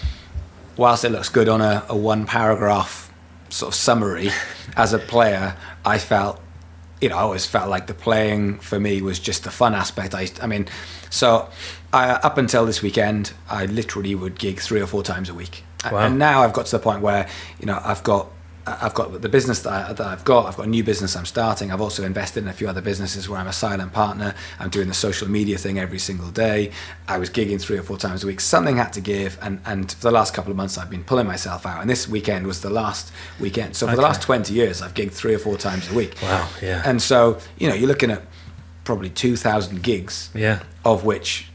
whilst it looks good on a 1-paragraph sort of summary, as a player, I always felt like the playing for me was just the fun aspect. Up until this weekend, I literally would gig 3 or 4 times a week. Wow. And now I've got to the point where, I've got the business that I've got a new business I'm starting. I've also invested in a few other businesses where I'm a silent partner. I'm doing the social media thing every single day. I was gigging 3 or 4 times a week. Something had to give, and for the last couple of months I've been pulling myself out, and this weekend was the last weekend. So for the last 20 years I've gigged 3 or 4 times a week. Wow. Yeah. And so you're looking at probably 2,000 gigs, of which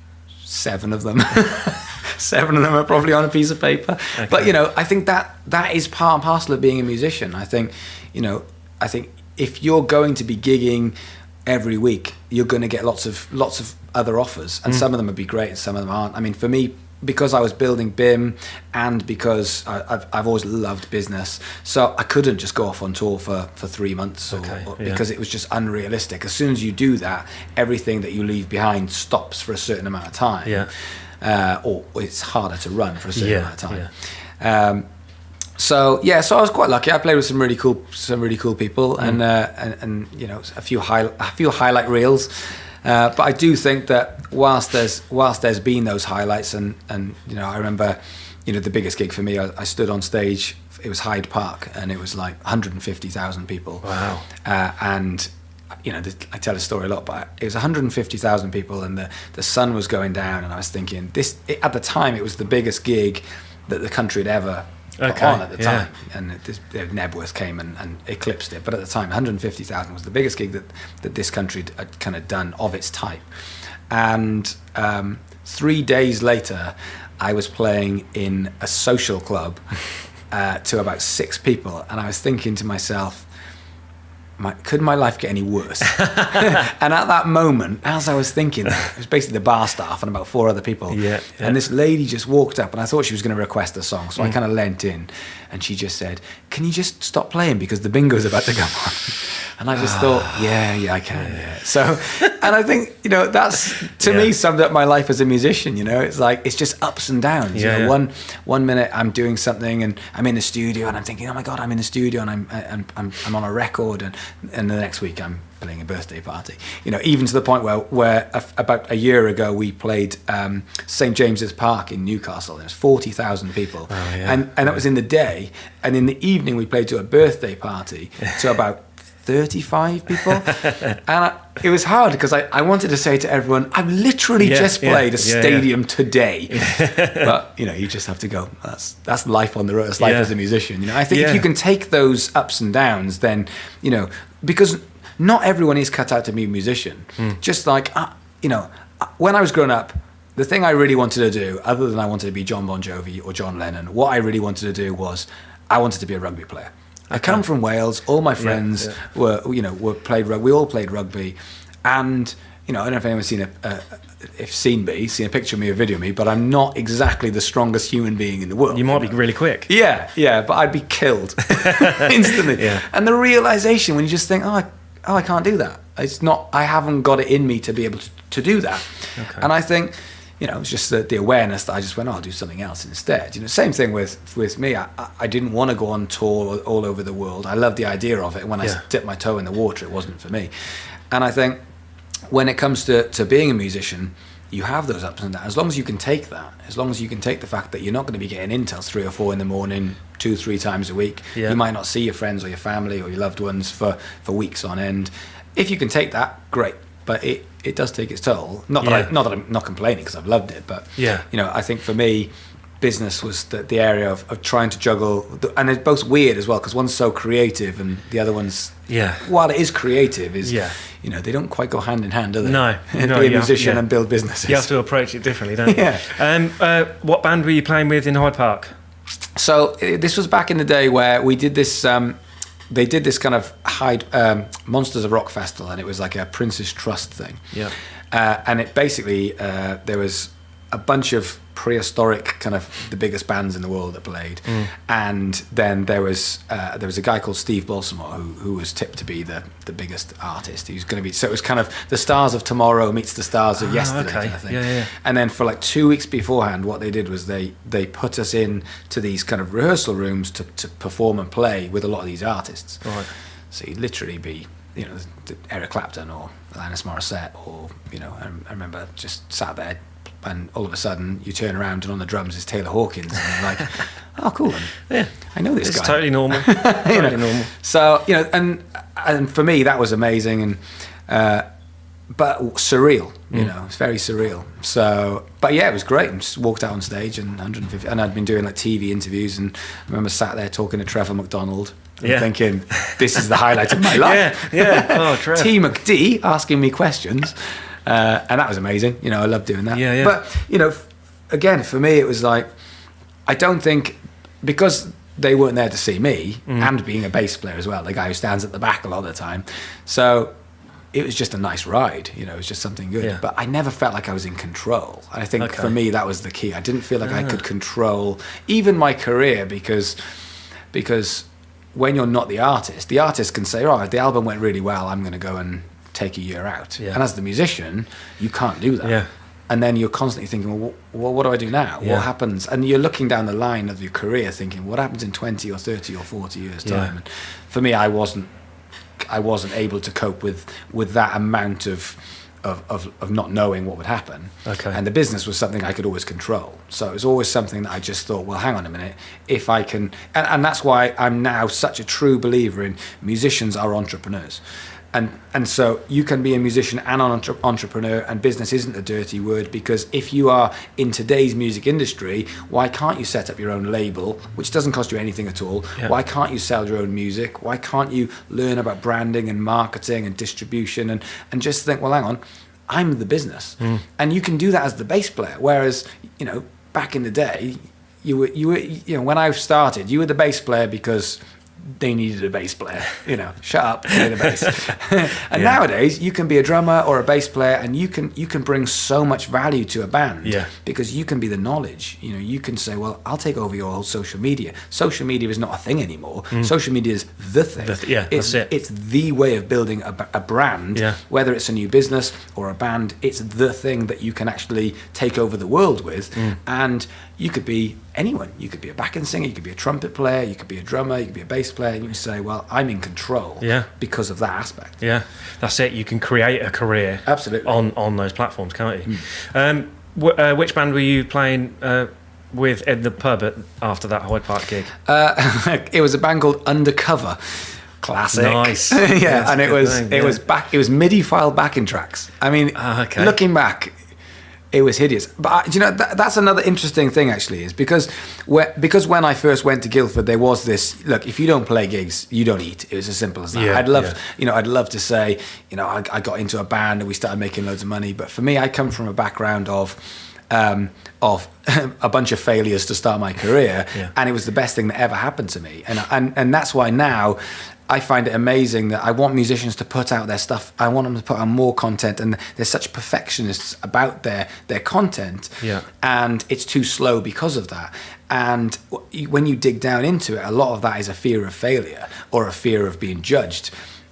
7 of them are probably on a piece of paper. Okay. But I think that is part and parcel of being a musician. I think if you're going to be gigging every week, you're going to get lots of other offers, and some of them would be great and some of them aren't. I mean, for me, because I was building BIM and because I've always loved business, so I couldn't just go off on tour for 3 months because it was just unrealistic. As soon as you do that, everything that you leave behind stops for a certain amount of time. Yeah. Or it's harder to run for a certain amount of time. Yeah. So I was quite lucky. I played with some really cool people, and a few highlight reels. But I do think that whilst there's been those highlights, and I remember the biggest gig for me, I stood on stage. It was Hyde Park, and it was like 150,000 people. Wow. And I tell a story a lot, but it was 150,000 people, and the sun was going down, and I was thinking at the time it was the biggest gig that the country had put on at the time. And Nebworth came and eclipsed it. But at the time, 150,000 was the biggest gig that this country had kind of done of its type. And 3 days later, I was playing in a social club to about 6 people. And I was thinking to myself, could my life get any worse? And at that moment, as I was thinking that, it was basically the bar staff and about 4 other people. And this lady just walked up, and I thought she was going to request a song. So I kind of leant in, and she just said, "Can you just stop playing because the bingo's about to come on?" And I just thought, yeah, I can. Yeah. So, and I think, that's, to me, summed up my life as a musician. It's like, it's just ups and downs. One minute I'm doing something and I'm in the studio and I'm thinking, oh my God, I'm in the studio and I'm on a record, and the next week I'm playing a birthday party. Even to the point where about a year ago we played St. James's Park in Newcastle. There was 40,000 people, and that was in the day. And in the evening we played to a birthday party to about 35 people. And it was hard because I wanted to say to everyone, I've literally just played a stadium today. But you just have to go, that's life on the road. That's life as a musician. I think if you can take those ups and downs, then because not everyone is cut out to be a musician. Just like when I was growing up, the thing I really wanted to do, other than I wanted to be John Bon Jovi or John Lennon, what I really wanted to do was I wanted to be a rugby player. I come from Wales. All my friends were played rugby. We all played rugby, and I don't know if anyone's seen a picture of me, a video of me, but I'm not exactly the strongest human being in the world. You might be really quick. Yeah, but I'd be killed instantly. And the realization when you just think, I can't do that. It's not. I haven't got it in me to be able to do that. And I think. It's just the awareness that I just went, I'll do something else instead. Same thing with me. I didn't want to go on tour all over the world. I loved the idea of it. When I dipped my toe in the water, it wasn't for me. And I think when it comes to being a musician, you have those ups and downs. As long as you can take that, as long as you can take the fact that you're not going to be getting in till 3 or 4 in the morning, 2-3 times a week. You might not see your friends or your family or your loved ones for weeks on end. If you can take that, great. But it does take its toll. Not that I'm not complaining because I've loved it, but I think for me, business was the area of trying to juggle, and it's both weird as well because one's so creative and the other one's while it is creative, they don't quite go hand in hand, do they? No, be a musician and build businesses. You have to approach it differently, don't you? What band were you playing with in Hyde Park? So this was back in the day where we did this. They did this kind of Monsters of Rock festival, and it was like a Prince's Trust thing. And it basically there was a bunch of prehistoric kind of the biggest bands in the world that played, and then there was a guy called Steve Balsamore who was tipped to be the biggest artist. He was going to be, so it was kind of the stars of tomorrow meets the stars of yesterday kind of thing. And then for like 2 weeks beforehand, what they did was they put us in to these kind of rehearsal rooms to perform and play with a lot of these artists. So you'd literally be Eric Clapton or Alanis Morissette, or I remember just sat there. And all of a sudden, you turn around and on the drums is Taylor Hawkins, and you're like, "Oh, cool! I know this guy." It's totally normal. Totally normal. So and for me that was amazing, and but surreal. It's very surreal. So, but it was great. And just walked out on stage and 150, and I'd been doing like TV interviews, and I remember sat there talking to Trevor McDonald. And thinking, this is the highlight of my life. Oh, Trevor. T. McD asking me questions. And that was amazing. I love doing that. But, again, for me, it was like, I don't think, because they weren't there to see me, and being a bass player as well, the guy who stands at the back a lot of the time. So it was just a nice ride. It was just something good. But I never felt like I was in control. And I think for me, that was the key. I didn't feel like I could control even my career because when you're not the artist can say, the album went really well, I'm going to go and take a year out. And as the musician, you can't do that. And then you're constantly thinking, well, what do I do now? What happens? And you're looking down the line of your career thinking, what happens in 20 or 30 or 40 years time? And for me, I wasn't able to cope with that amount of of not knowing what would happen. Okay. And the business was something I could always control. So it was always something that I just thought, well, hang on a minute, if I can, and that's why I'm now such a true believer in musicians are entrepreneurs. And so you can be a musician and an entrepreneur, and business isn't a dirty word, because if you are in today's music industry, why can't you set up your own label, which doesn't cost you anything at all? Yeah. Why can't you sell your own music? Why can't you learn about branding and marketing and distribution and just think, well, hang on, I'm the business. And you can do that as the bass player. Whereas, back in the day, you were when I started, you were the bass player because they needed a bass player. Shut up, play the bass. And nowadays, you can be a drummer or a bass player, and you can bring so much value to a band because you can be the knowledge. You can say, well, I'll take over your whole social media. Social media is not a thing anymore. Social media is the thing. That's it. It's the way of building a brand. Whether it's a new business or a band, it's the thing that you can actually take over the world with. And you could be anyone. You could be a backing singer, you could be a trumpet player, you could be a drummer, you could be a bass player, and you can say, well, I'm in control because of that aspect. Yeah, that's it. You can create a career absolutely on those platforms, can't you? Which band were you playing with in the pub after that Hyde Park gig? It was a band called Undercover. Classic. Nice. Yeah, and it was MIDI file backing tracks. I mean, looking back, it was hideous. But that's another interesting thing actually, is because when I first went to Guildford, there was this, look, if you don't play gigs, you don't eat. It was as simple as that. I'd love to say, I got into a band and we started making loads of money. But for me, I come from a background of a bunch of failures to start my career, and it was the best thing that ever happened to me. And that's why now I find it amazing that I want musicians to put out their stuff. I want them to put out more content, and they're such perfectionists about their content, and it's too slow because of that. And when you dig down into it, a lot of that is a fear of failure or a fear of being judged.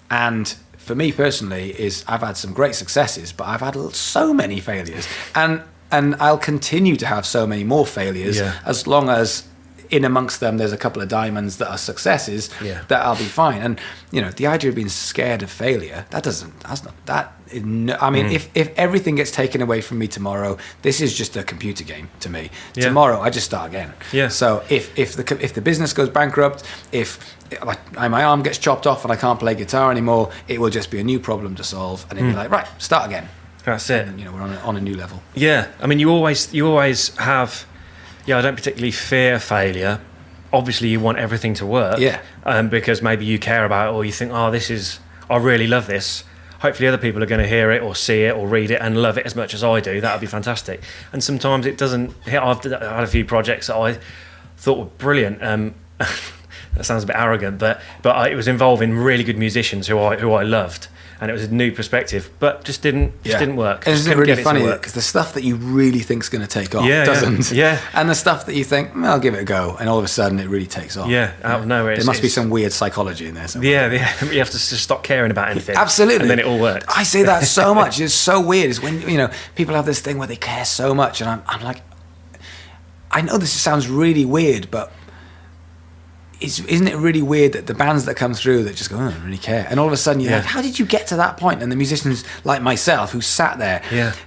And for me personally, I've had some great successes, but I've had so many failures, and I'll continue to have so many more failures as long as in amongst them there's a couple of diamonds that are successes, that I'll be fine. And the idea of being scared of failure, if everything gets taken away from me tomorrow, this is just a computer game to me. Tomorrow I just start again. So if the business goes bankrupt, if my arm gets chopped off and I can't play guitar anymore, it will just be a new problem to solve, and it'll be like, right, start again. That's it. And, we're on a new level. Yeah, I mean, you always have. Yeah, I don't particularly fear failure. Obviously, you want everything to work. Because maybe you care about it, or you think, I really love this. Hopefully other people are going to hear it or see it or read it and love it as much as I do. That would be fantastic. And sometimes it doesn't hit. I've had a few projects that I thought were brilliant. That sounds a bit arrogant, but it was involving really good musicians who I loved. And it was a new perspective, but just didn't work. And isn't it really funny? Because the stuff that you really think is going to take off doesn't. Yeah. And the stuff that you think, I'll give it a go, and all of a sudden it really takes off. Yeah, out of nowhere. There must be some weird psychology in there somewhere. Yeah. You have to just stop caring about anything. Absolutely. And then it all works. I say that so much. It's so weird. It's when, people have this thing where they care so much, and I'm like, I know this sounds really weird, but isn't it really weird that the bands that come through that just go, I don't really care, and all of a sudden you're like, how did you get to that point? And the musicians like myself who sat there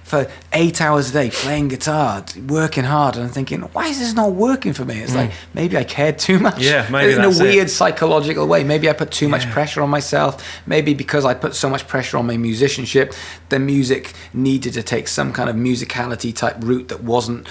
for 8 hours a day playing guitar, working hard, and I'm thinking, why is this not working for me? It's like, maybe I cared too much. Maybe in a weird psychological way. Maybe I put too much pressure on myself. Maybe because I put so much pressure on my musicianship, the music needed to take some kind of musicality type route that wasn't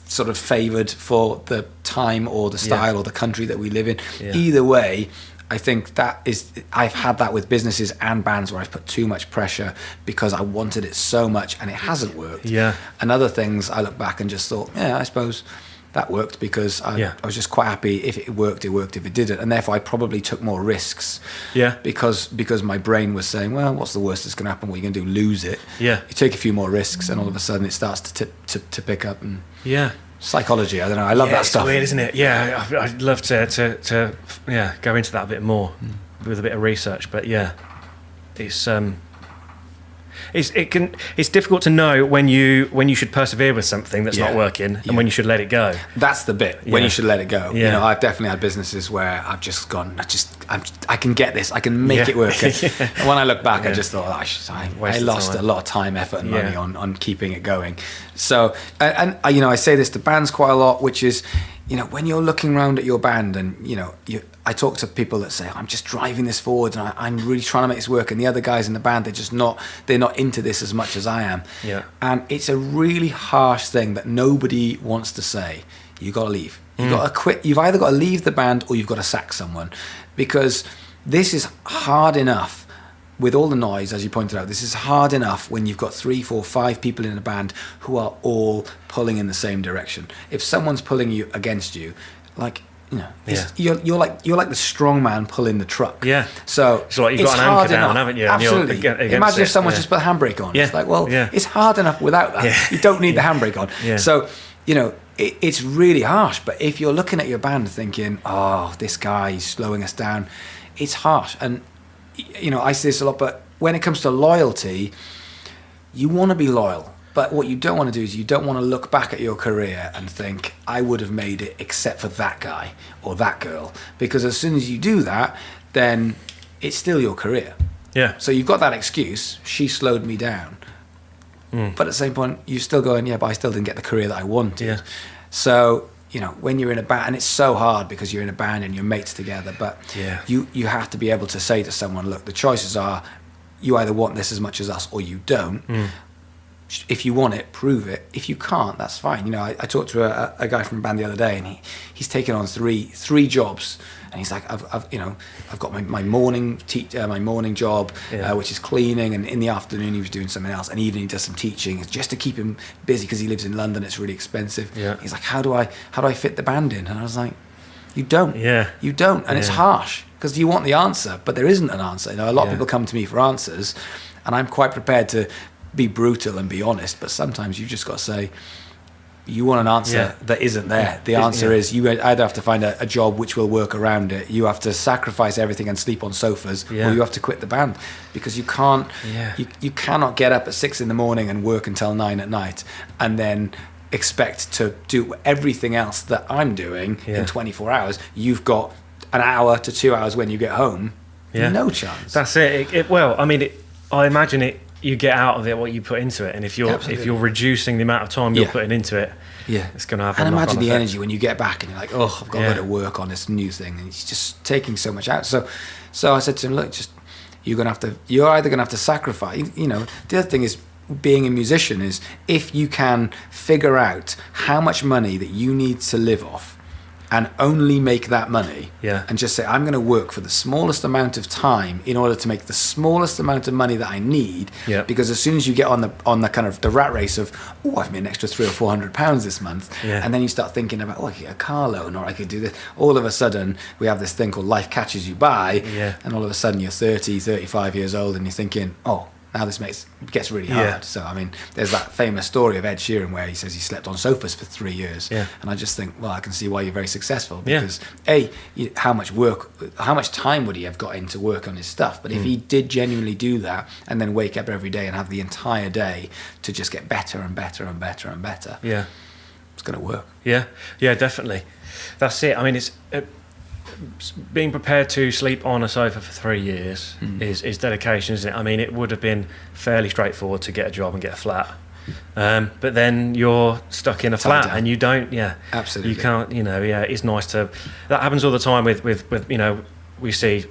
sort of favoured for the time or the style or the country that we live in. Either way, I think I've had that with businesses and bands where I've put too much pressure because I wanted it so much and it hasn't worked. And other things I look back and just thought, I suppose that worked because I was just quite happy. If it worked, it worked. If it didn't, and therefore I probably took more risks. Because my brain was saying, well, what's the worst that's going to happen? What are you going to do? Lose it? You take a few more risks, and all of a sudden it starts to pick up. And psychology. I don't know. I love that stuff. It's weird, isn't it? Yeah, I'd love to go into that a bit more with a bit of research. But it's It's difficult to know when you should persevere with something that's not working and when you should let it go. That's the bit when you should let it go. Yeah. You know, I've definitely had businesses where I've just gone, I can get this, I can make it work. And when I look back, I just thought, I lost a lot of time, effort, and money on keeping it going. So, and you know, I say this to bands quite a lot, which is, you know, when you're looking around at your band and, you know, I talk to people that say, I'm just driving this forward and I'm really trying to make this work. And the other guys in the band, they're not into this as much as I am. Yeah. And it's a really harsh thing that nobody wants to say. You got to leave. You got to quit. You've either got to leave the band or you've got to sack someone, because this is hard enough. With all the noise, as you pointed out, this is hard enough when you've got 3, 4, 5 people in a band who are all pulling in the same direction. If someone's pulling you against you, like, you know, you're like the strong man pulling the truck. Yeah. So it's like you've got an anchor down, haven't you? Absolutely. Imagine if someone just put a handbrake on. Yeah. It's like, well, it's hard enough without that. Yeah. You don't need the handbrake on. Yeah. So, you know, it's really harsh. But if you're looking at your band thinking, oh, this guy's slowing us down, it's harsh. And you know, I say this a lot, but when it comes to loyalty, you want to be loyal. But what you don't want to do is you don't want to look back at your career and think, I would have made it except for that guy or that girl. Because as soon as you do that, then it's still your career. Yeah. So you've got that excuse, she slowed me down. But at the same point, you're still going, yeah, but I still didn't get the career that I wanted. Yeah. So, you know, when you're in a band, and it's so hard because you're in a band and you're mates together, but you have to be able to say to someone, look, the choices are, you either want this as much as us or you don't. If you want it, prove it. If you can't, that's fine. You know, I talked to a guy from a band the other day, and he's taken on three jobs, and he's like, I've got my morning job, which is cleaning, and in the afternoon he was doing something else, and evening he does some teaching just to keep him busy because he lives in London. It's really expensive. Yeah. He's like, how do I fit the band in? And I was like, you don't. Yeah. You don't, and it's harsh because you want the answer, but there isn't an answer. You know, a lot of people come to me for answers, and I'm quite prepared to be brutal and be honest, but sometimes you just got to say, you want an answer that isn't there. The answer is you either have to find a job which will work around it, you have to sacrifice everything and sleep on sofas, or you have to quit the band, because you can't you cannot get up at 6 a.m. and work until 9 p.m. and then expect to do everything else that I'm doing in 24 hours. You've got an hour to 2 hours when you get home. No chance. That's it. Well, I mean, I imagine it. You get out of it what you put into it, and if you're reducing the amount of time you're putting into it, it's going to have. And imagine the energy when you get back and you're like, oh, I've got to go to work on this new thing, and it's just taking so much out. So I said to him, look, you're either gonna have to sacrifice. You know, the other thing is, being a musician is, if you can figure out how much money that you need to live off, and only make that money, and just say, I'm going to work for the smallest amount of time in order to make the smallest amount of money that I need, because as soon as you get on the kind of the rat race of, oh, I've made an extra £300 or £400 this month, and then you start thinking about, oh, I could get a car loan, or I could do this, all of a sudden we have this thing called life catches you by, and all of a sudden you're 30, 35 years old, and you're thinking, oh, now this gets really hard. So, I mean, there's that famous story of Ed Sheeran where he says he slept on sofas for 3 years. And I just think, well, I can see why you're very successful, because how much time would he have got into work on his stuff? But if he did genuinely do that and then wake up every day and have the entire day to just get better and better and better and better, it's going to work. Yeah, definitely. That's it. I mean, it's being prepared to sleep on a sofa for 3 years is dedication, isn't it? I mean, it would have been fairly straightforward to get a job and get a flat, but then you're stuck in a flat and you don't. Absolutely, you can't. You know, it's nice to. That happens all the time with you know, we see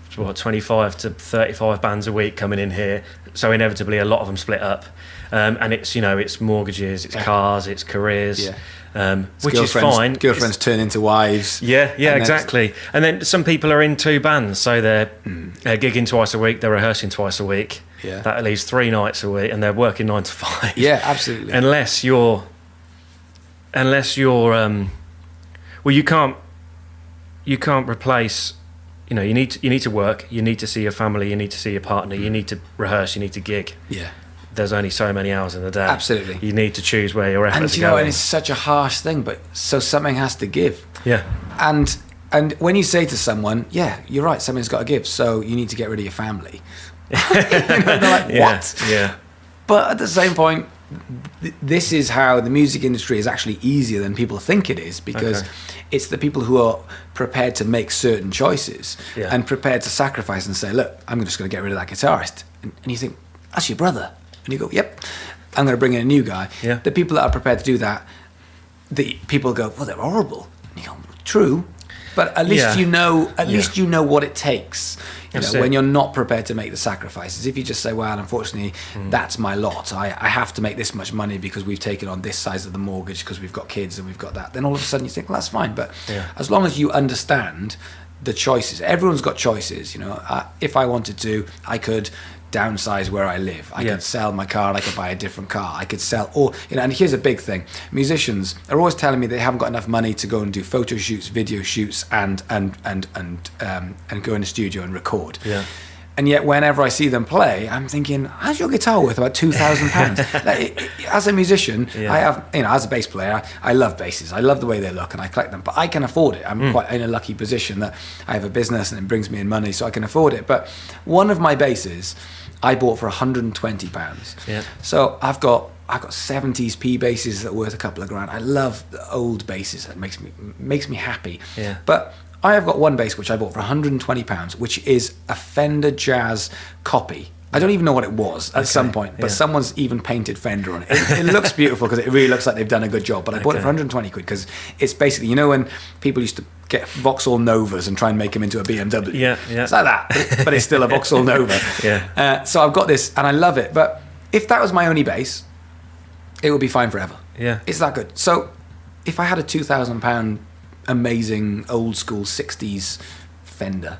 25 to 35 bands a week coming in here, so inevitably a lot of them split up, and it's, you know, it's mortgages, it's cars, it's careers. Which is fine. Girlfriends turn into wives. Exactly. And then some people are in 2 bands, so they're gigging twice a week, they're rehearsing twice a week. That leaves 3 nights a week, and they're working 9 to 5. Absolutely. Unless you're, well, you can't replace. You know, you need to work. You need to see your family. You need to see your partner. You need to rehearse. You need to gig. There's only so many hours in the day. Absolutely. You need to choose where your efforts are going. And it's such a harsh thing, but so something has to give. And And when you say to someone, yeah, you're right, something's got to give, so you need to get rid of your family. They're like, what? Yeah. But at the same point, this is how the music industry is actually easier than people think it is, because it's the people who are prepared to make certain choices and prepared to sacrifice and say, look, I'm just going to get rid of that guitarist. And you think, that's your brother. And you go, yep, I'm going to bring in a new guy. Yeah. The people that are prepared to do that, the people go, well, they're horrible. And you go, true. But at least you know. At least you know what it takes. You know, when you're not prepared to make the sacrifices. If you just say, "Well, unfortunately, that's my lot. I have to make this much money because we've taken on this size of the mortgage because we've got kids and we've got that," then all of a sudden you think, "Well, that's fine." But as long as you understand the choices, everyone's got choices. You know, if I wanted to, I could downsize where I live. I could sell my car and I could buy a different car. I could sell, or you know. And here's a big thing: musicians are always telling me they haven't got enough money to go and do photo shoots, video shoots, and go in the studio and record. Yeah. And yet, whenever I see them play, I'm thinking, how's your guitar worth about £2,000? As a musician, I have, you know, as a bass player, I love basses. I love the way they look and I collect them, but I can afford it. I'm quite in a lucky position that I have a business and it brings me in money, so I can afford it. But one of my basses, I bought for £120. Yeah. So I've got 70s P basses that are worth a couple of grand. I love the old basses. It makes me happy. Yeah. But I have got one bass which I bought for £120, which is a Fender Jazz copy. I don't even know what it was at some point, but someone's even painted Fender on it. It looks beautiful because it really looks like they've done a good job. But I bought it for 120 quid because it's basically, you know, when people used to get Vauxhall Novas and try and make them into a BMW. Yeah. It's like that, but it's still a Vauxhall Nova. So I've got this and I love it. But if that was my only bass, it would be fine forever. Yeah. It's that good. So if I had a £2,000 amazing old school 60s Fender,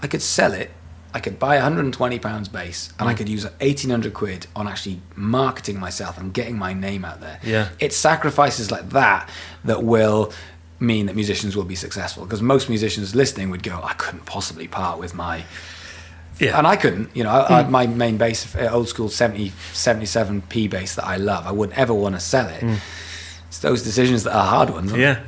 I could sell it. I could buy £120 bass and I could use 1,800 quid on actually marketing myself and getting my name out there. Yeah. It's sacrifices like that that will mean that musicians will be successful, because most musicians listening would go, I couldn't possibly part with my... Yeah. And I couldn't, you know, my main bass, old school 77P bass that I love, I wouldn't ever want to sell it. It's those decisions that are hard ones. Yeah.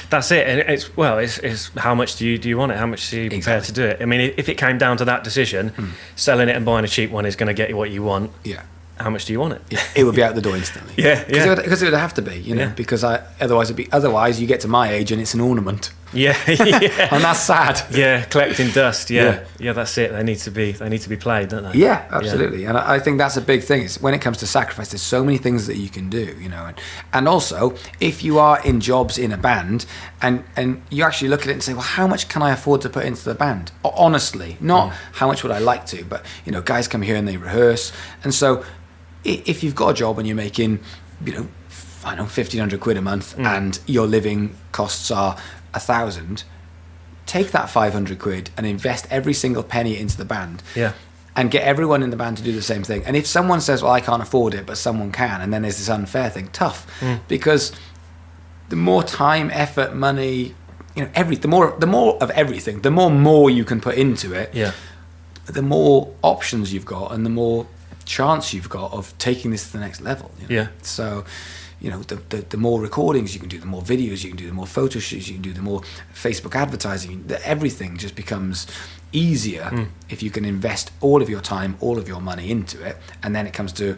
That's it. And it's how much do you want it? How much are you prepared to do it? I mean, if it came down to that decision, selling it and buying a cheap one is going to get you what you want. Yeah. How much do you want it? Yeah, it would be out the door instantly. Because it would have to be, you know, because otherwise you get to my age and it's an ornament. Yeah. And that's sad. Yeah, collecting dust. Yeah, that's it. They need to be played, don't they? Yeah, absolutely. And I think that's a big thing. It's when it comes to sacrifice, there's so many things that you can do, you know. And also, if you are in jobs in a band and you actually look at it and say, well, how much can I afford to put into the band? Honestly, not how much would I like to, but you know, guys come here and they rehearse, and so if you've got a job and you're making, you know, I don't know, 1,500 quid a month and your living costs are 1,000, take that 500 quid and invest every single penny into the band. Yeah. And get everyone in the band to do the same thing. And if someone says, well, I can't afford it, but someone can, and then there's this unfair thing, tough. Because the more time, effort, money, you know, the more of everything, the more you can put into it, the more options you've got and the more chance you've got of taking this to the next level. You know? Yeah. So, you know, the more recordings you can do, the more videos you can do, the more photo shoots you can do, the more Facebook advertising, everything just becomes easier if you can invest all of your time, all of your money into it, and then it comes to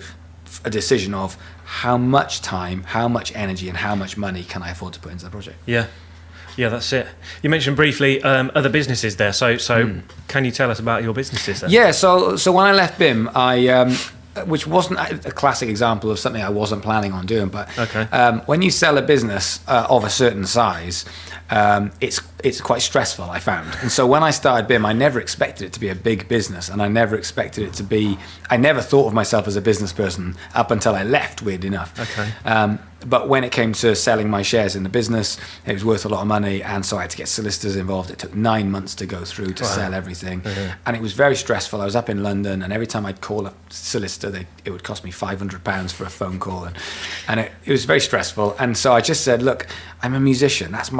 a decision of how much time, how much energy, and how much money can I afford to put into the project. Yeah. Yeah, that's it. You mentioned briefly other businesses there. So can you tell us about your businesses then? Yeah, so when I left BIM, which wasn't a classic example of something I wasn't planning on doing, but when you sell a business of a certain size, it's quite stressful, I found. And so when I started BIM, I never expected it to be a big business, and I never expected it to be... I never thought of myself as a business person up until I left, weird enough. But when it came to selling my shares in the business, it was worth a lot of money, and so I had to get solicitors involved. It took 9 months to go through to sell everything, and it was very stressful. I was up in London, and every time I'd call a solicitor, it would cost me £500 for a phone call, and it was very stressful. And so I just said, look, I'm a musician. That's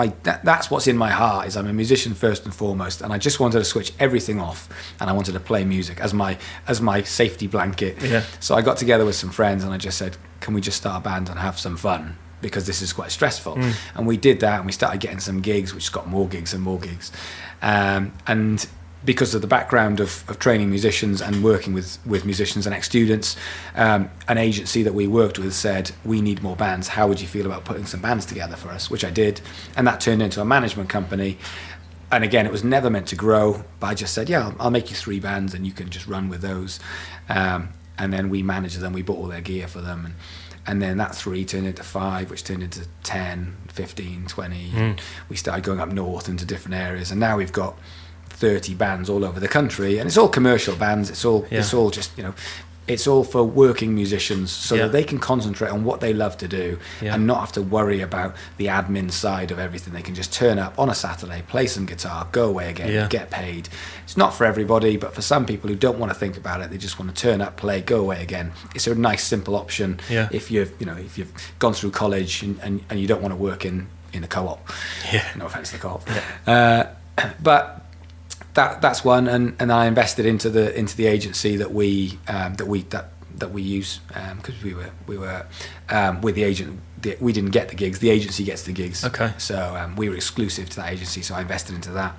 what's in my heart, is I'm a musician first and foremost, and I just wanted to switch everything off, and I wanted to play music as my safety blanket. So I got together with some friends, and I just said, can we just start a band and have some fun? because this is quite stressful. And we did that, and we started getting some gigs, which got more gigs and more gigs. And because of the background of training musicians and working with musicians and ex-students, an agency that we worked with said, we need more bands. How would you feel about putting some bands together for us? Which I did. And that turned into a management company. And again, it was never meant to grow, but I just said, yeah, I'll make you 3 bands and you can just run with those. And then we managed them, we bought all their gear for them. And then that 3 turned into 5, which turned into 10, 15, 20. And we started going up north into different areas. And now we've got 30 bands all over the country, and it's all commercial bands. It's all just, it's all for working musicians so that they can concentrate on what they love to do and not have to worry about the admin side of everything. They can just turn up on a Saturday, play some guitar, go away again, get paid. It's not for everybody, but for some people who don't want to think about it, they just want to turn up, play, go away again. It's a nice, simple option if you've gone through college and you don't want to work in a co-op. No offense to the co-op. But that's one, and I invested into the agency that we use, because we were with the agent. We didn't get the gigs. The agency gets the gigs. Okay. So we were exclusive to that agency. So I invested into that,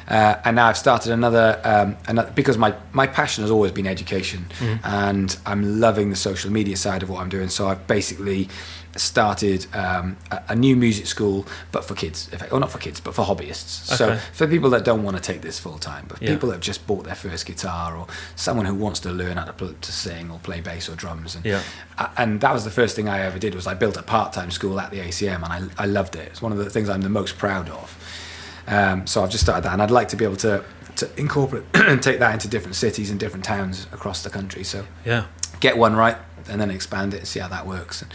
and now I've started another because my passion has always been education, and I'm loving the social media side of what I'm doing. So I've basically started a new music school, but for kids, or not for kids, but for hobbyists. Okay. So for people that don't want to take this full time, but people that have just bought their first guitar, or someone who wants to learn how to sing or play bass or drums. And that was the first thing I ever did. Was I built a part-time school at the ACM, and I loved it. It's one of the things I'm the most proud of. So I've just started that, and I'd like to be able to incorporate and take that into different cities and different towns across the country. So get one right, and then expand it and see how that works.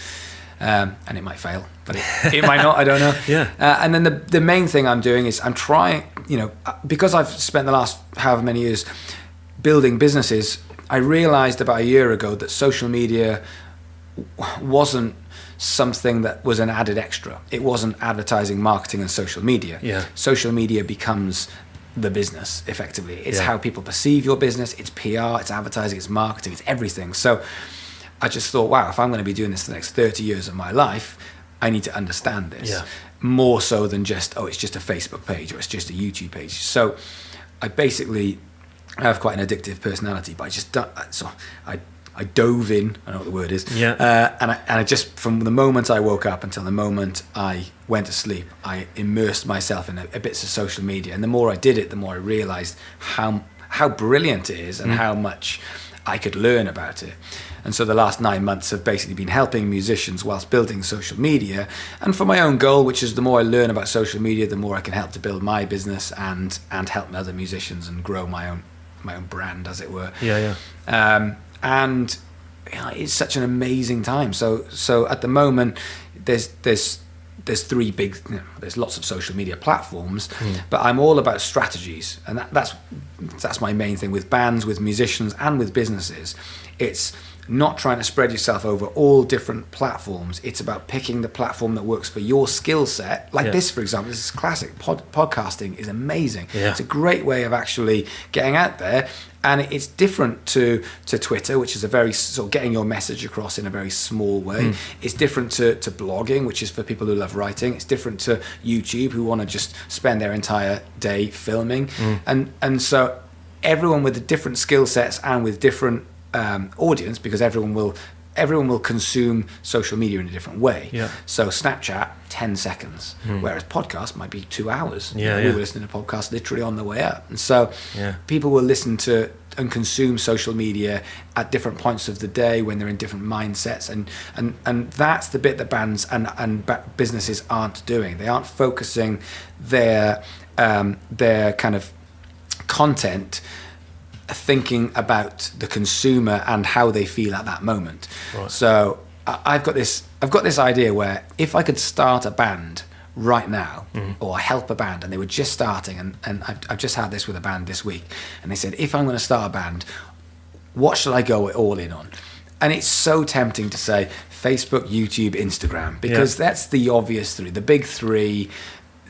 And it might fail, but it might not. I don't know. And then the main thing I'm doing is I'm trying, because I've spent the last however many years building businesses, I realized about a year ago that social media wasn't something that was an added extra. It wasn't advertising, marketing, and social media. Social media becomes the business, effectively. It's how people perceive your business. It's PR, it's advertising, it's marketing, it's everything. So I just thought, wow, if I'm going to be doing this for the next 30 years of my life, I need to understand this more so than just, it's just a Facebook page or it's just a YouTube page. So I have quite an addictive personality, but I dove in, I know what the word is, and I just, from the moment I woke up until the moment I went to sleep, I immersed myself in a bits of social media. And the more I did it, the more I realized how brilliant it is and how much I could learn about it. And so the last 9 months have basically been helping musicians whilst building social media. And for my own goal, which is the more I learn about social media, the more I can help to build my business and help other musicians and grow my own brand, as it were. And it's such an amazing time. So at the moment, there's 3 big, there's lots of social media platforms, but I'm all about strategies, and that's my main thing with bands, with musicians, and with businesses. It's not trying to spread yourself over all different platforms. It's about picking the platform that works for your skill set. Like this, for example, this is classic. Podcasting is amazing. It's a great way of actually getting out there. And it's different to Twitter, which is a very sort of getting your message across in a very small way. It's different to blogging, which is for people who love writing. It's different to YouTube, who want to just spend their entire day filming. And so everyone with the different skill sets and with different audience, because everyone will consume social media in a different way. So Snapchat, 10 seconds, whereas podcast might be 2 hours. We were listening to podcasts literally on the way up. And so people will listen to and consume social media at different points of the day when they're in different mindsets. And that's the bit that bands and businesses aren't doing. They aren't focusing their kind of content thinking about the consumer and how they feel at that moment. So I've got this idea where if I could start a band right now, or help a band, and they were just starting, and I've just had this with a band this week, and they said, if I'm going to start a band, what should I go all in on? And it's so tempting to say Facebook, YouTube, Instagram, because that's the obvious 3, the big 3,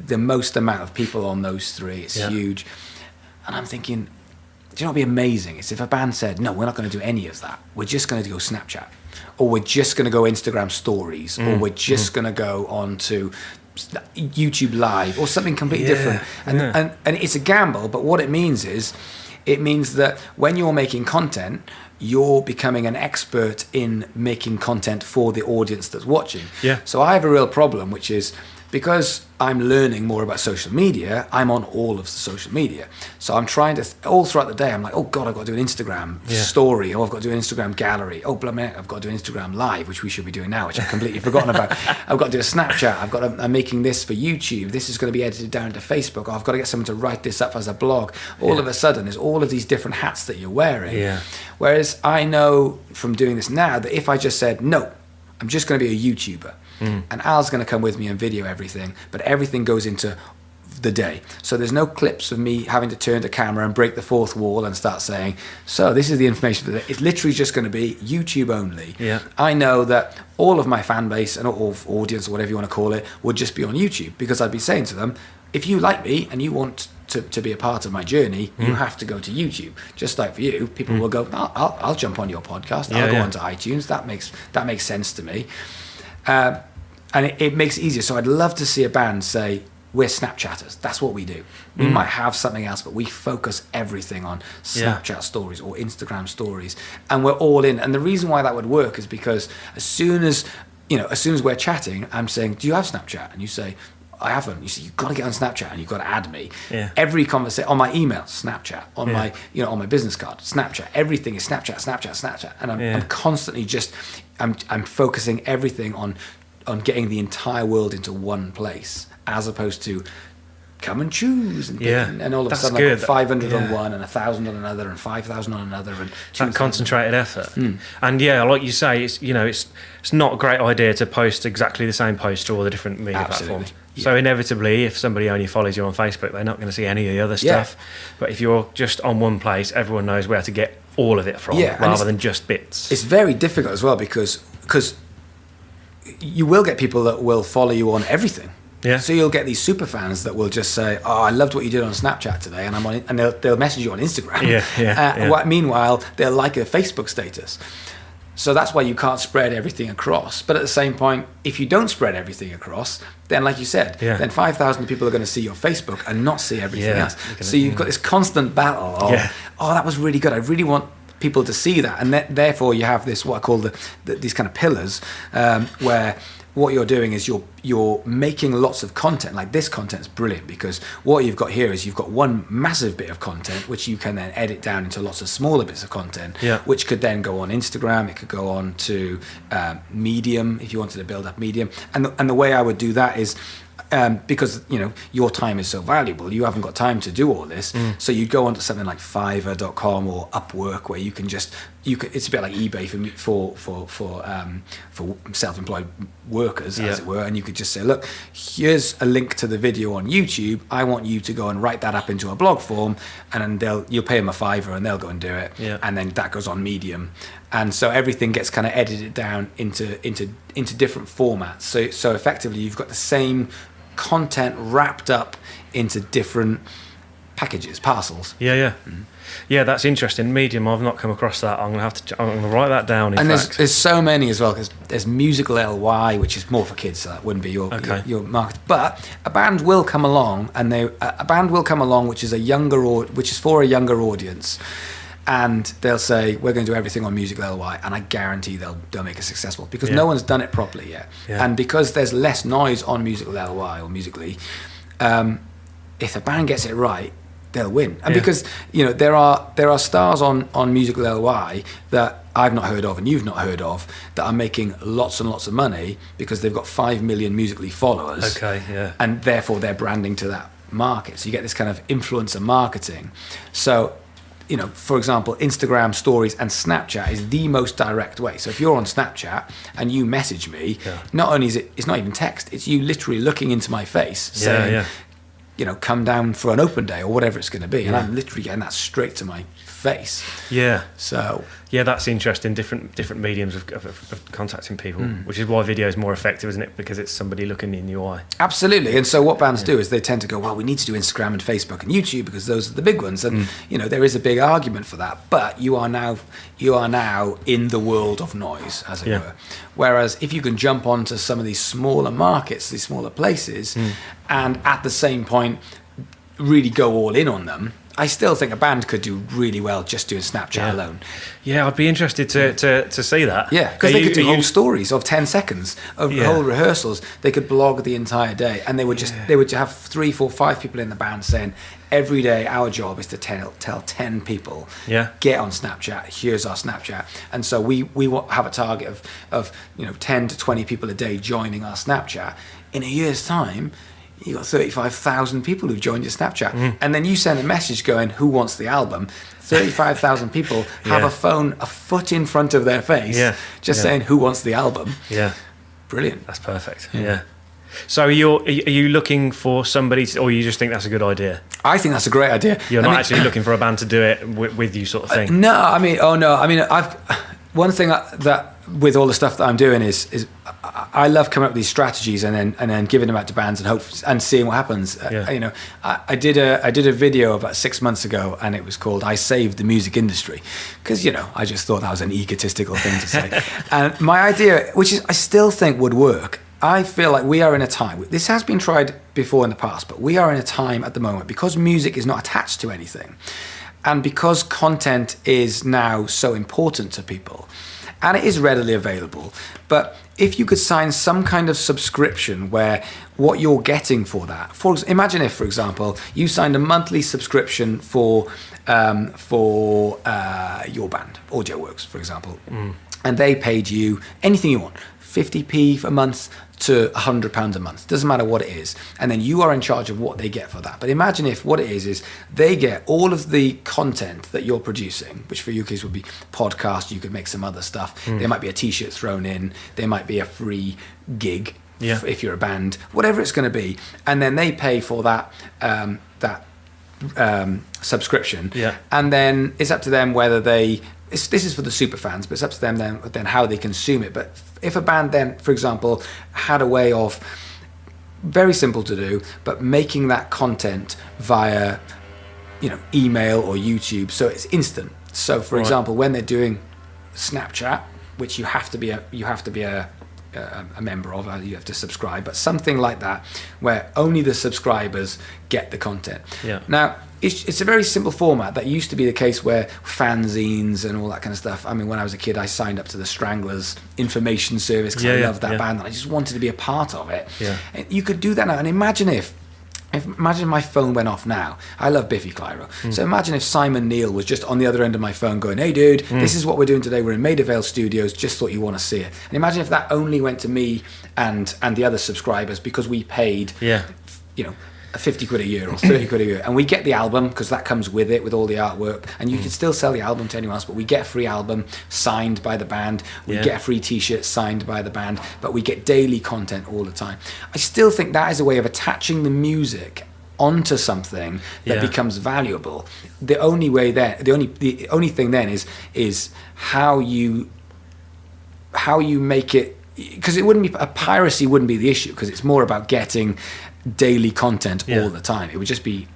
the most amount of people on those 3. It's huge. And I'm thinking, you know what'd be amazing? It's if a band said, no, we're not going to do any of that. We're just going to go Snapchat, or we're just going to go Instagram stories, or we're just going to go on to YouTube Live, or something completely different. And it's a gamble, but what it means is, it means that when you're making content, you're becoming an expert in making content for the audience that's watching. Yeah. So I have a real problem, which is, because I'm learning more about social media, I'm on all of the social media. So I'm trying to, all throughout the day, I'm like, oh God, I've got to do an Instagram story. Oh, I've got to do an Instagram gallery. Oh, blimey, I've got to do an Instagram live, which we should be doing now, which I've completely forgotten about. I've got to do a Snapchat. I'm making this for YouTube. This is going to be edited down to Facebook. Oh, I've got to get someone to write this up as a blog. All of a sudden, there's all of these different hats that you're wearing. Yeah. Whereas I know from doing this now that if I just said, no, I'm just going to be a YouTuber, and Al's going to come with me and video everything, but everything goes into the day. So there's no clips of me having to turn the camera and break the fourth wall and start saying, so this is the information for the day. It's literally just going to be YouTube only. Yeah. I know that all of my fan base and all audience, or whatever you want to call it, would just be on YouTube, because I'd be saying to them, if you like me and you want to be a part of my journey, you have to go to YouTube. Just like for you, people will go, I'll jump on your podcast. I'll go onto iTunes. That makes sense to me. And it makes it easier. So I'd love to see a band say, we're Snapchatters. That's what we do. We might have something else, but we focus everything on Snapchat stories or Instagram stories. And we're all in. And the reason why that would work is because as soon as we're chatting, I'm saying, do you have Snapchat? And you say, I haven't. You say, you've got to get on Snapchat and you've got to add me. Yeah. Every conversation, on my email, Snapchat. On my, on my business card, Snapchat. Everything is Snapchat. And I'm constantly I'm focusing everything on getting the entire world into one place, as opposed to come and choose and all of a sudden I've got 500 on one and 1,000 on another and 5,000 on another and that concentrated effort. And like you say, it's not a great idea to post exactly the same post to all the different media platforms. So inevitably, if somebody only follows you on Facebook, they're not going to see any of the other stuff. But if you're just on one place, everyone knows where to get all of it from, rather than just bits. It's very difficult as well, because you will get people that will follow you on everything. Yeah. So you'll get these super fans that will just say, "Oh, I loved what you did on Snapchat today," and and they'll message you on Instagram. Meanwhile, they'll like a Facebook status. So that's why you can't spread everything across. But at the same point, if you don't spread everything across, then like you said, then 5,000 people are going to see your Facebook and not see everything else. So you've got this constant battle of, oh, that was really good. I really want people to see that, and therefore you have this, what I call these kind of pillars, where what you're doing is you're making lots of content. Like, this content's brilliant, because what you've got here is you've got one massive bit of content which you can then edit down into lots of smaller bits of content, which could then go on Instagram. It could go on to Medium if you wanted to build up Medium. And the way I would do that is, because your time is so valuable, you haven't got time to do all this, so you'd go onto something like Fiverr.com or Upwork, where you can it's a bit like eBay for self-employed workers, as it were, and you could just say, look, here's a link to the video on YouTube. I want you to go and write that up into a blog form, and then you'll pay them a $5 and they'll go and do it, and then that goes on Medium. And so everything gets kind of edited down into different formats. So effectively, you've got the same content wrapped up into different packages, parcels. Yeah, that's interesting. Medium, I've not come across that. I'm gonna write that down. And there's so many as well, because there's Musical LY, which is more for kids, so that wouldn't be your market. But a band will come along, which is for a younger audience. And they'll say, we're going to do everything on Musical LY, and I guarantee they'll make it successful, because no one's done it properly yet. And because there's less noise on Musical LY or Musical.ly, if a band gets it right, they'll win. And because there are stars on Musical LY that I've not heard of and you've not heard of, that are making lots and lots of money because they've got 5 million Musical.ly followers. And therefore they're branding to that market. So you get this kind of influencer marketing. So, for example, Instagram stories and Snapchat is the most direct way. So if you're on Snapchat and you message me, not only is it's not even text, it's you literally looking into my face saying, come down for an open day or whatever it's going to be. And I'm literally getting that straight to my face. Yeah. So yeah, that's interesting. Different mediums of contacting people, which is why video is more effective, isn't it? Because it's somebody looking in your eye. absolutely. And so what bands do is they tend to go, well, we need to do Instagram and Facebook and YouTube because those are the big ones. And there is a big argument for that. But you are now in the world of noise, as it were. Whereas if you can jump onto some of these smaller markets, these smaller places, and at the same point really go all in on them, I still think a band could do really well just doing Snapchat alone. Yeah, I'd be interested to see that. Yeah, because they could do whole stories of 10 seconds of whole rehearsals. They could blog the entire day, and they would have 3, 4, 5 people in the band saying, every day our job is to tell 10 people, get on Snapchat, here's our Snapchat. And so we have a target of 10 to 20 people a day joining our Snapchat. In a year's time, you got 35,000 people who've joined your Snapchat. And then you send a message going, who wants the album? 35,000 people have a phone a foot in front of their face saying, who wants the album? Yeah. Brilliant. That's perfect. Yeah. So are you looking for somebody or you just think that's a good idea? I think that's a great idea. You're not actually looking for a band to do it with you sort of thing? No, I mean, one thing that with all the stuff that I'm doing is I love coming up with these strategies and then giving them out to bands and seeing what happens. I did a video about 6 months ago, and it was called "I Saved the Music Industry," because I just thought that was an egotistical thing to say. And my idea, which I still think would work, I feel like we are in a time. This has been tried before in the past, but we are in a time at the moment because music is not attached to anything, and because content is now so important to people. And it is readily available. But if you could sign some kind of subscription where what you're getting for that, imagine if, for example, you signed a monthly subscription for your band, AudioWorks, for example, and they paid you anything you want, 50p a month to £100 a month. Doesn't matter what it is. And then you are in charge of what they get for that. But imagine if what it is they get all of the content that you're producing, which for you case would be podcast, you could make some other stuff. There might be a t-shirt thrown in. There might be a free gig if you're a band, whatever it's going to be. And then they pay for that subscription. Yeah. And then it's up to them whether this is for the super fans, but it's up to them then how they consume it. But if a band then, for example, had a way of, very simple to do, but making that content via, email or YouTube, so it's instant. So, for example, when they're doing Snapchat, which you have to be a member of, you have to subscribe, but something like that, where only the subscribers get the content. Yeah. Now, it's a very simple format that used to be the case where fanzines and all that kind of stuff. I mean, when I was a kid, I signed up to the Stranglers information service because I loved that band and I just wanted to be a part of it. Yeah. And you could do that now. And imagine if my phone went off now. I love Biffy Clyro. So imagine if Simon Neil was just on the other end of my phone going, hey dude, this is what we're doing today. We're in Maida Vale Studios. Just thought you want to see it. And imagine if that only went to me and the other subscribers because we paid, 50 quid a year or 30 quid a year. And we get the album because that comes with it, with all the artwork. And you can still sell the album to anyone else, but we get a free album signed by the band. We get a free t-shirt signed by the band, but we get daily content all the time. I still think that is a way of attaching the music onto something that becomes valuable. The only thing then is how you make it, because it wouldn't be, piracy wouldn't be the issue, because it's more about getting daily content all the time. It would just be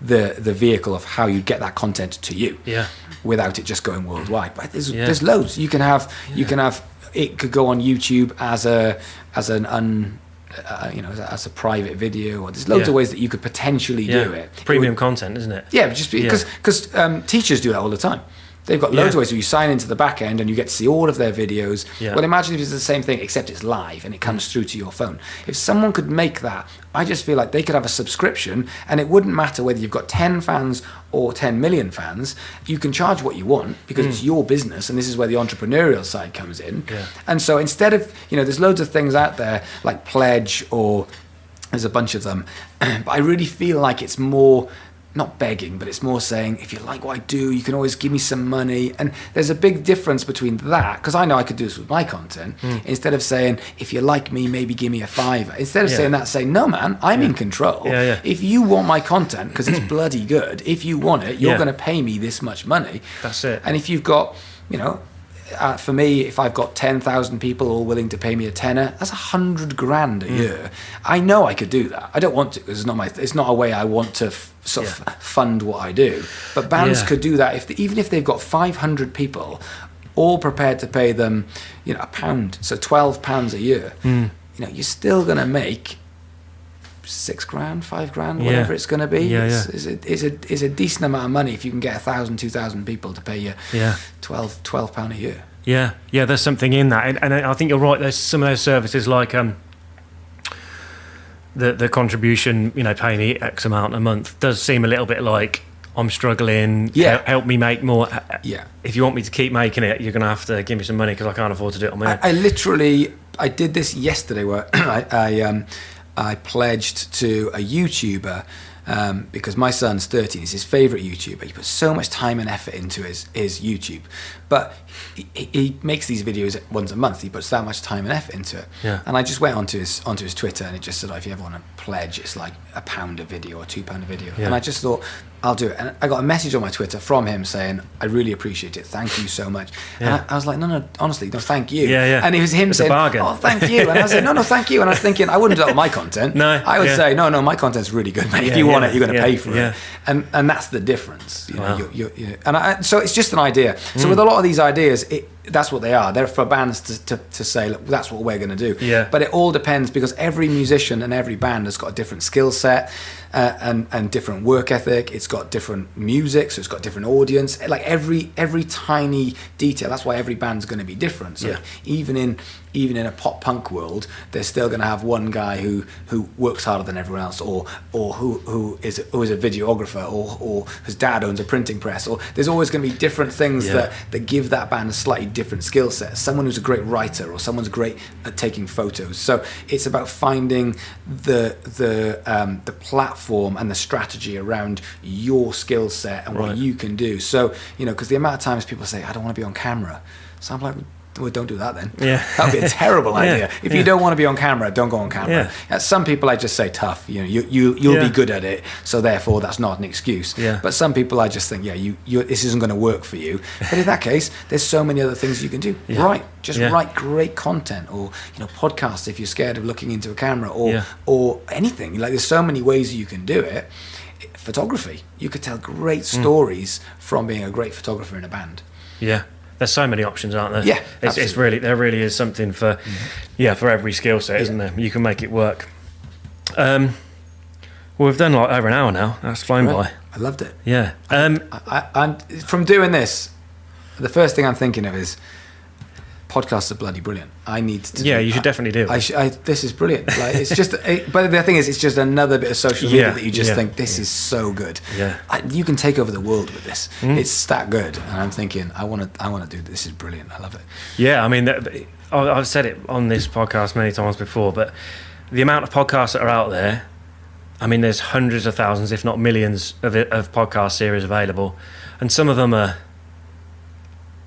the vehicle of how you get that content to you without it just going worldwide. But there's loads you can have. It could go on YouTube as a private video, or there's loads of ways that you could potentially do it. Premium content, isn't it? Yeah, just because teachers do that all the time. They've got loads of ways where you sign into the back end and you get to see all of their videos. Yeah. Well, imagine if it's the same thing, except it's live and it comes through to your phone. If someone could make that, I just feel like they could have a subscription, and it wouldn't matter whether you've got 10 fans or 10 million fans. You can charge what you want because it's your business, and this is where the entrepreneurial side comes in. Yeah. And so instead of, there's loads of things out there like Pledge, or there's a bunch of them, but I really feel like it's more not begging, but it's more saying, if you like what I do, you can always give me some money. And there's a big difference between that, because I know I could do this with my content, instead of saying, if you like me, maybe give me a $5. Instead of saying that, say, no, man, I'm in control. If you want my content, because it's bloody good, if you want it, you're going to pay me this much money. That's it. And if you've got, you know, for me, if I've got 10,000 people all willing to pay me a tenner, that's $100,000 a year. I know I could do that. I don't want to, because it's not a way I want to fund what I do. But bands could do that even if they've got 500 people, all prepared to pay them, you know, £1, so £12 a year. You know, you're still going to make $6,000, $5,000, whatever it's going to be. It's a decent amount of money if you can get 1,000, 2,000 people to pay you £12 a year. Yeah, there's something in that, and I think you're right. There's some of those services like the contribution, you know, paying me X amount a month does seem a little bit like I'm struggling. Help me make more. If you want me to keep making it, you're going to have to give me some money because I can't afford to do it on my own. I did this yesterday where I pledged to a YouTuber because my son's 13. He's his favourite YouTuber. He puts so much time and effort into his YouTube. But he makes these videos once a month. He puts that much time and effort into it. And I just went onto his Twitter, and it just said, if you ever want to pledge, it's like £1 a video or £2 a video. And I just thought, I'll do it. And I got a message on my Twitter from him saying, I really appreciate it. Thank you so much. And I was like, no, honestly, no, thank you. And it was him saying, oh, thank you. And I was like, no, thank you. And I was thinking, I wouldn't do that with my content. I would say, no, my content's really good, mate. If you want it, you're going to pay for it. And that's the difference. You know, so it's just an idea. So with a lot of these ideas, that's what they are. They're for bands to say, look, that's what we're going to do. But it all depends, because every musician and every band has got a different skill set and different work ethic. It's got different music, so it's got different audience. Like every tiny detail. That's why every band's going to be different. So even in a pop punk world, they're still going to have one guy who works harder than everyone else, or who is a videographer, or whose dad owns a printing press. Or there's always going to be different things that give that band a slightly different skill set. Someone who's a great writer, or someone's great at taking photos. So it's about finding the platform and the strategy around your skill set and what you can do. So, you know, because the amount of times people say, I don't want to be on camera. So I'm like, well, don't do that then. That would be a terrible idea. If you don't want to be on camera, don't go on camera. Some people I just say tough. You know, you'll be good at it, so therefore that's not an excuse. But some people I just think, this isn't going to work for you. But in that case, there's so many other things you can do. Write great content, or, you know, podcasts if you're scared of looking into a camera, or anything. Like, there's so many ways you can do it. Photography, you could tell great stories from being a great photographer in a band. There's so many options, aren't there? It's really, there really is something for every skill set, isn't there? You can make it work. Well, we've done like over an hour now. That's flown by. I loved it. I'm from doing this, the first thing I'm thinking of is, podcasts are bloody brilliant. I need to. You should definitely do it. This is brilliant. Like, it's just. But the thing is, it's just another bit of social media that you just think, this is so good. You can take over the world with this. It's that good. And I'm thinking, I want to do this. This is brilliant. I love it. I mean, I've said it on this podcast many times before, but the amount of podcasts that are out there, I mean, there's hundreds of thousands, if not millions, of podcast series available, and some of them are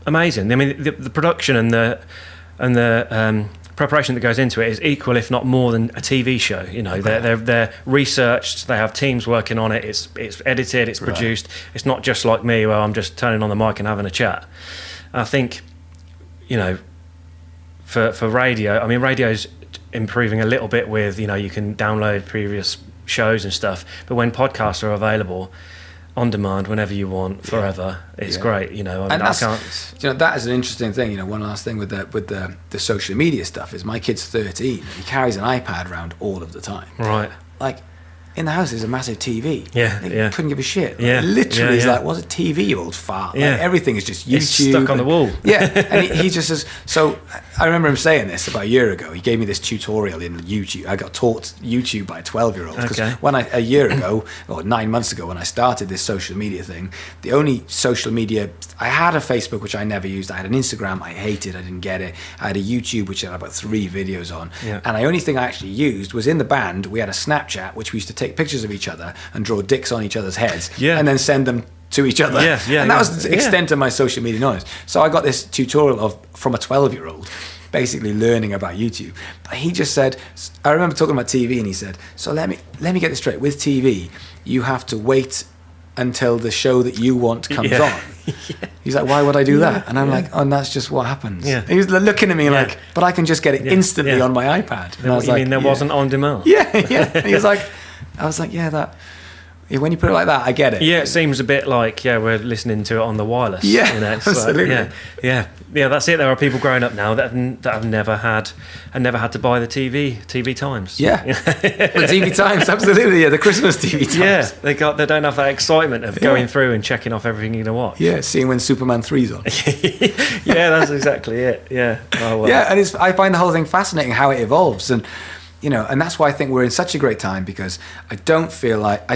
amazing. I mean, the production and the preparation that goes into it is equal, if not more, than a TV show. You know, they're researched. They have teams working on it. It's edited. It's produced. It's not just like me, where I'm just turning on the mic and having a chat. And I think, you know, for radio, I mean, radio's improving a little bit with, you know, you can download previous shows and stuff. But when podcasts are available on demand whenever you want, forever, it's great. You know, I can't. You know, that is an interesting thing. You know, one last thing with the social media stuff is, my kid's 13. He carries an iPad around all of the time. Like, in the house there's a massive TV. They couldn't give a shit. Literally, he's like, what's a TV, you old fart? Like, everything is just YouTube. It's stuck on the wall. And he just says. So I remember him saying this about a year ago. He gave me this tutorial in YouTube. I got taught YouTube by a 12-year-old, because a year ago, or 9 months ago, when I started this social media thing, the only social media, I had a Facebook, which I never used. I had an Instagram, I hated, I didn't get it. I had a YouTube, which I had about 3 videos on. And the only thing I actually used was, in the band, we had a Snapchat, which we used to take take pictures of each other and draw dicks on each other's heads, Yeah. and then send them to each other. And that was the extent of my social media knowledge. So I got this tutorial from a 12-year-old, basically learning about YouTube. But he just said, I remember talking about TV, and he said, so let me get this straight. With TV, you have to wait until the show that you want comes on. He's like, why would I do that? And I'm like, oh, and that's just what happens. And he was looking at me like, but I can just get it instantly on my iPad. And I was like, you mean there wasn't on demand? And he was like, I was like, when you put it like that, I get it. Yeah, it seems a bit like, we're listening to it on the wireless. Yeah, you know, absolutely. Like, yeah, that's it. There are people growing up now that have never had to buy the TV Times. Yeah, the TV Times, absolutely. Yeah, the Christmas TV Times. Yeah, they don't have that excitement of going through and checking off everything you're going to watch. Yeah, seeing when Superman 3's on. Yeah, that's exactly it. Yeah. Oh, well. Yeah, and I find the whole thing fascinating how it evolves, and you know, and that's why I think we're in such a great time, because I feel like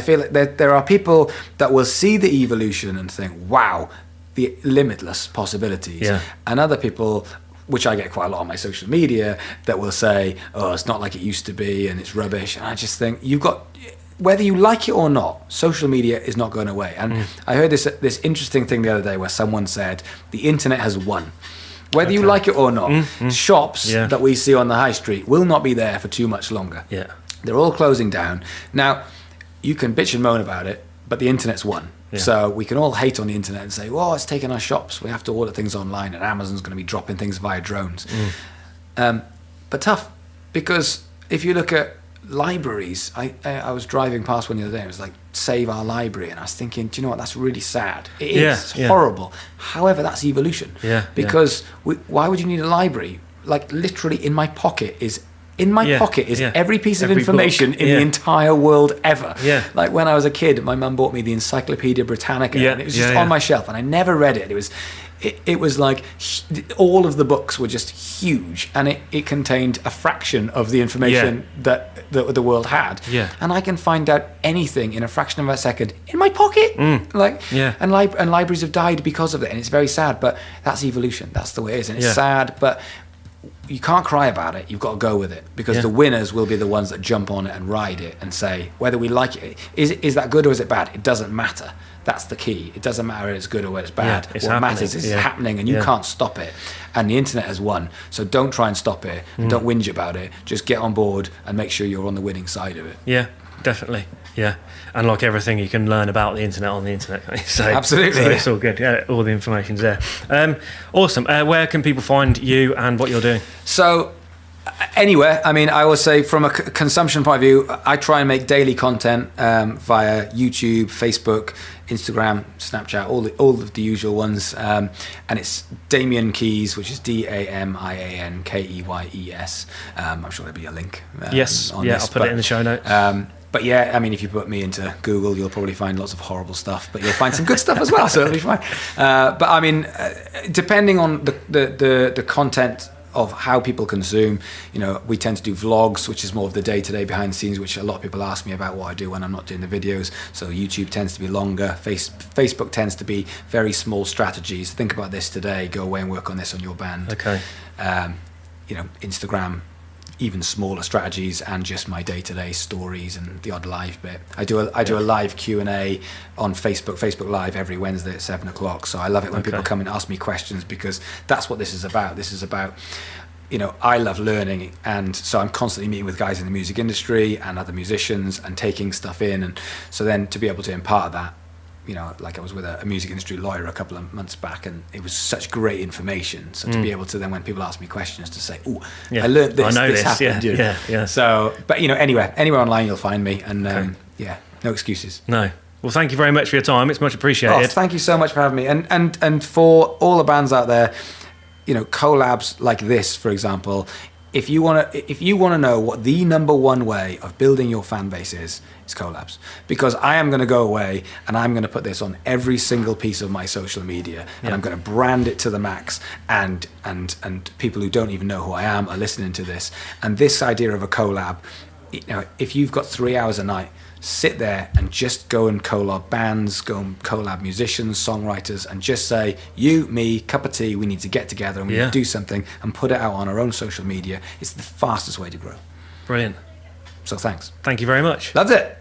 there are people that will see the evolution and think, wow, the limitless possibilities, and other people, which I get quite a lot on my social media, that will say, oh, it's not like it used to be and it's rubbish. And I just think whether you like it or not, social media is not going away. And I heard this interesting thing the other day where someone said the internet has won. Whether you like it or not, shops that we see on the high street will not be there for too much longer. Yeah. They're all closing down. Now, you can bitch and moan about it, but the internet's won. Yeah. So we can all hate on the internet and say, well, it's taken our shops. We have to order things online, and Amazon's going to be dropping things via drones. But tough, because if you look at libraries, I was driving past one the other day, and it was like, save our library, and I was thinking, do you know what, that's really sad. It is horrible. However, that's evolution. Because why would you need a library? Like, literally in my pocket is every piece of information in the entire world ever. Like, when I was a kid, my mum bought me the Encyclopedia Britannica, and it was just on my shelf, and I never read it. It was like all of the books were just huge, and it contained a fraction of the information that the world had. And I can find out anything in a fraction of a second in my pocket. And libraries have died because of it, and it's very sad. But that's evolution. That's the way it is, and it's sad. But you can't cry about it. You've got to go with it, because the winners will be the ones that jump on it and ride it and say, whether we like it, is that good or is it bad? It doesn't matter. That's the key. It doesn't matter if it's good or whether it's bad. What matters is it's happening, and you can't stop it. And the internet has won. So don't try and stop it. And don't whinge about it. Just get on board and make sure you're on the winning side of it. Yeah, definitely. Yeah. And like everything, you can learn about the internet on the internet. So, absolutely. So it's all good. Yeah, all the information's there. Awesome. Where can people find you and what you're doing? So, anywhere. I mean, I will say, from a consumption point of view, I try and make daily content via YouTube, Facebook, Instagram, Snapchat, all of the usual ones. And it's Damian Keys, which is DamianKeyes. I'm sure there'll be a link. Yes. On this, I'll put it in the show notes. But yeah, I mean, if you put me into Google, you'll probably find lots of horrible stuff, but you'll find some good stuff as well, so it'll be fine. But I mean, depending on the content of how people consume, you know, we tend to do vlogs, which is more of the day-to-day behind the scenes, which a lot of people ask me about what I do when I'm not doing the videos. So YouTube tends to be longer. Facebook tends to be very small strategies. Think about this today, go away and work on this on your band. Okay. You know, Instagram, even smaller strategies, and just my day-to-day stories and the odd live bit. I do a live Q&A on Facebook Live every Wednesday at 7:00. So I love it when people come and ask me questions, because that's what this is about. This is about, you know, I love learning, and so I'm constantly meeting with guys in the music industry and other musicians and taking stuff in, and so then to be able to impart that, you know, like I was with a music industry lawyer a couple of months back, and it was such great information. So to be able to then, when people ask me questions, to say, "Oh, I learned this. I know this happened." Yeah. So, but you know, anywhere online you'll find me, and no excuses. No. Well, thank you very much for your time. It's much appreciated. Oh, thank you so much for having me, and for all the bands out there, you know, collabs like this, for example. If you want to know what the number one way of building your fan base is, it's collabs. Because I am going to go away and I'm going to put this on every single piece of my social media, and I'm going to brand it to the max, and people who don't even know who I am are listening to this. And this idea of a collab, you know, if you've got 3 hours a night, sit there and just go and collab bands, go and collab musicians, songwriters, and just say, you, me, cup of tea, we need to get together and we need to do something, and put it out on our own social media. It's the fastest way to grow. Brilliant. So thanks. Thank you very much. Loved it.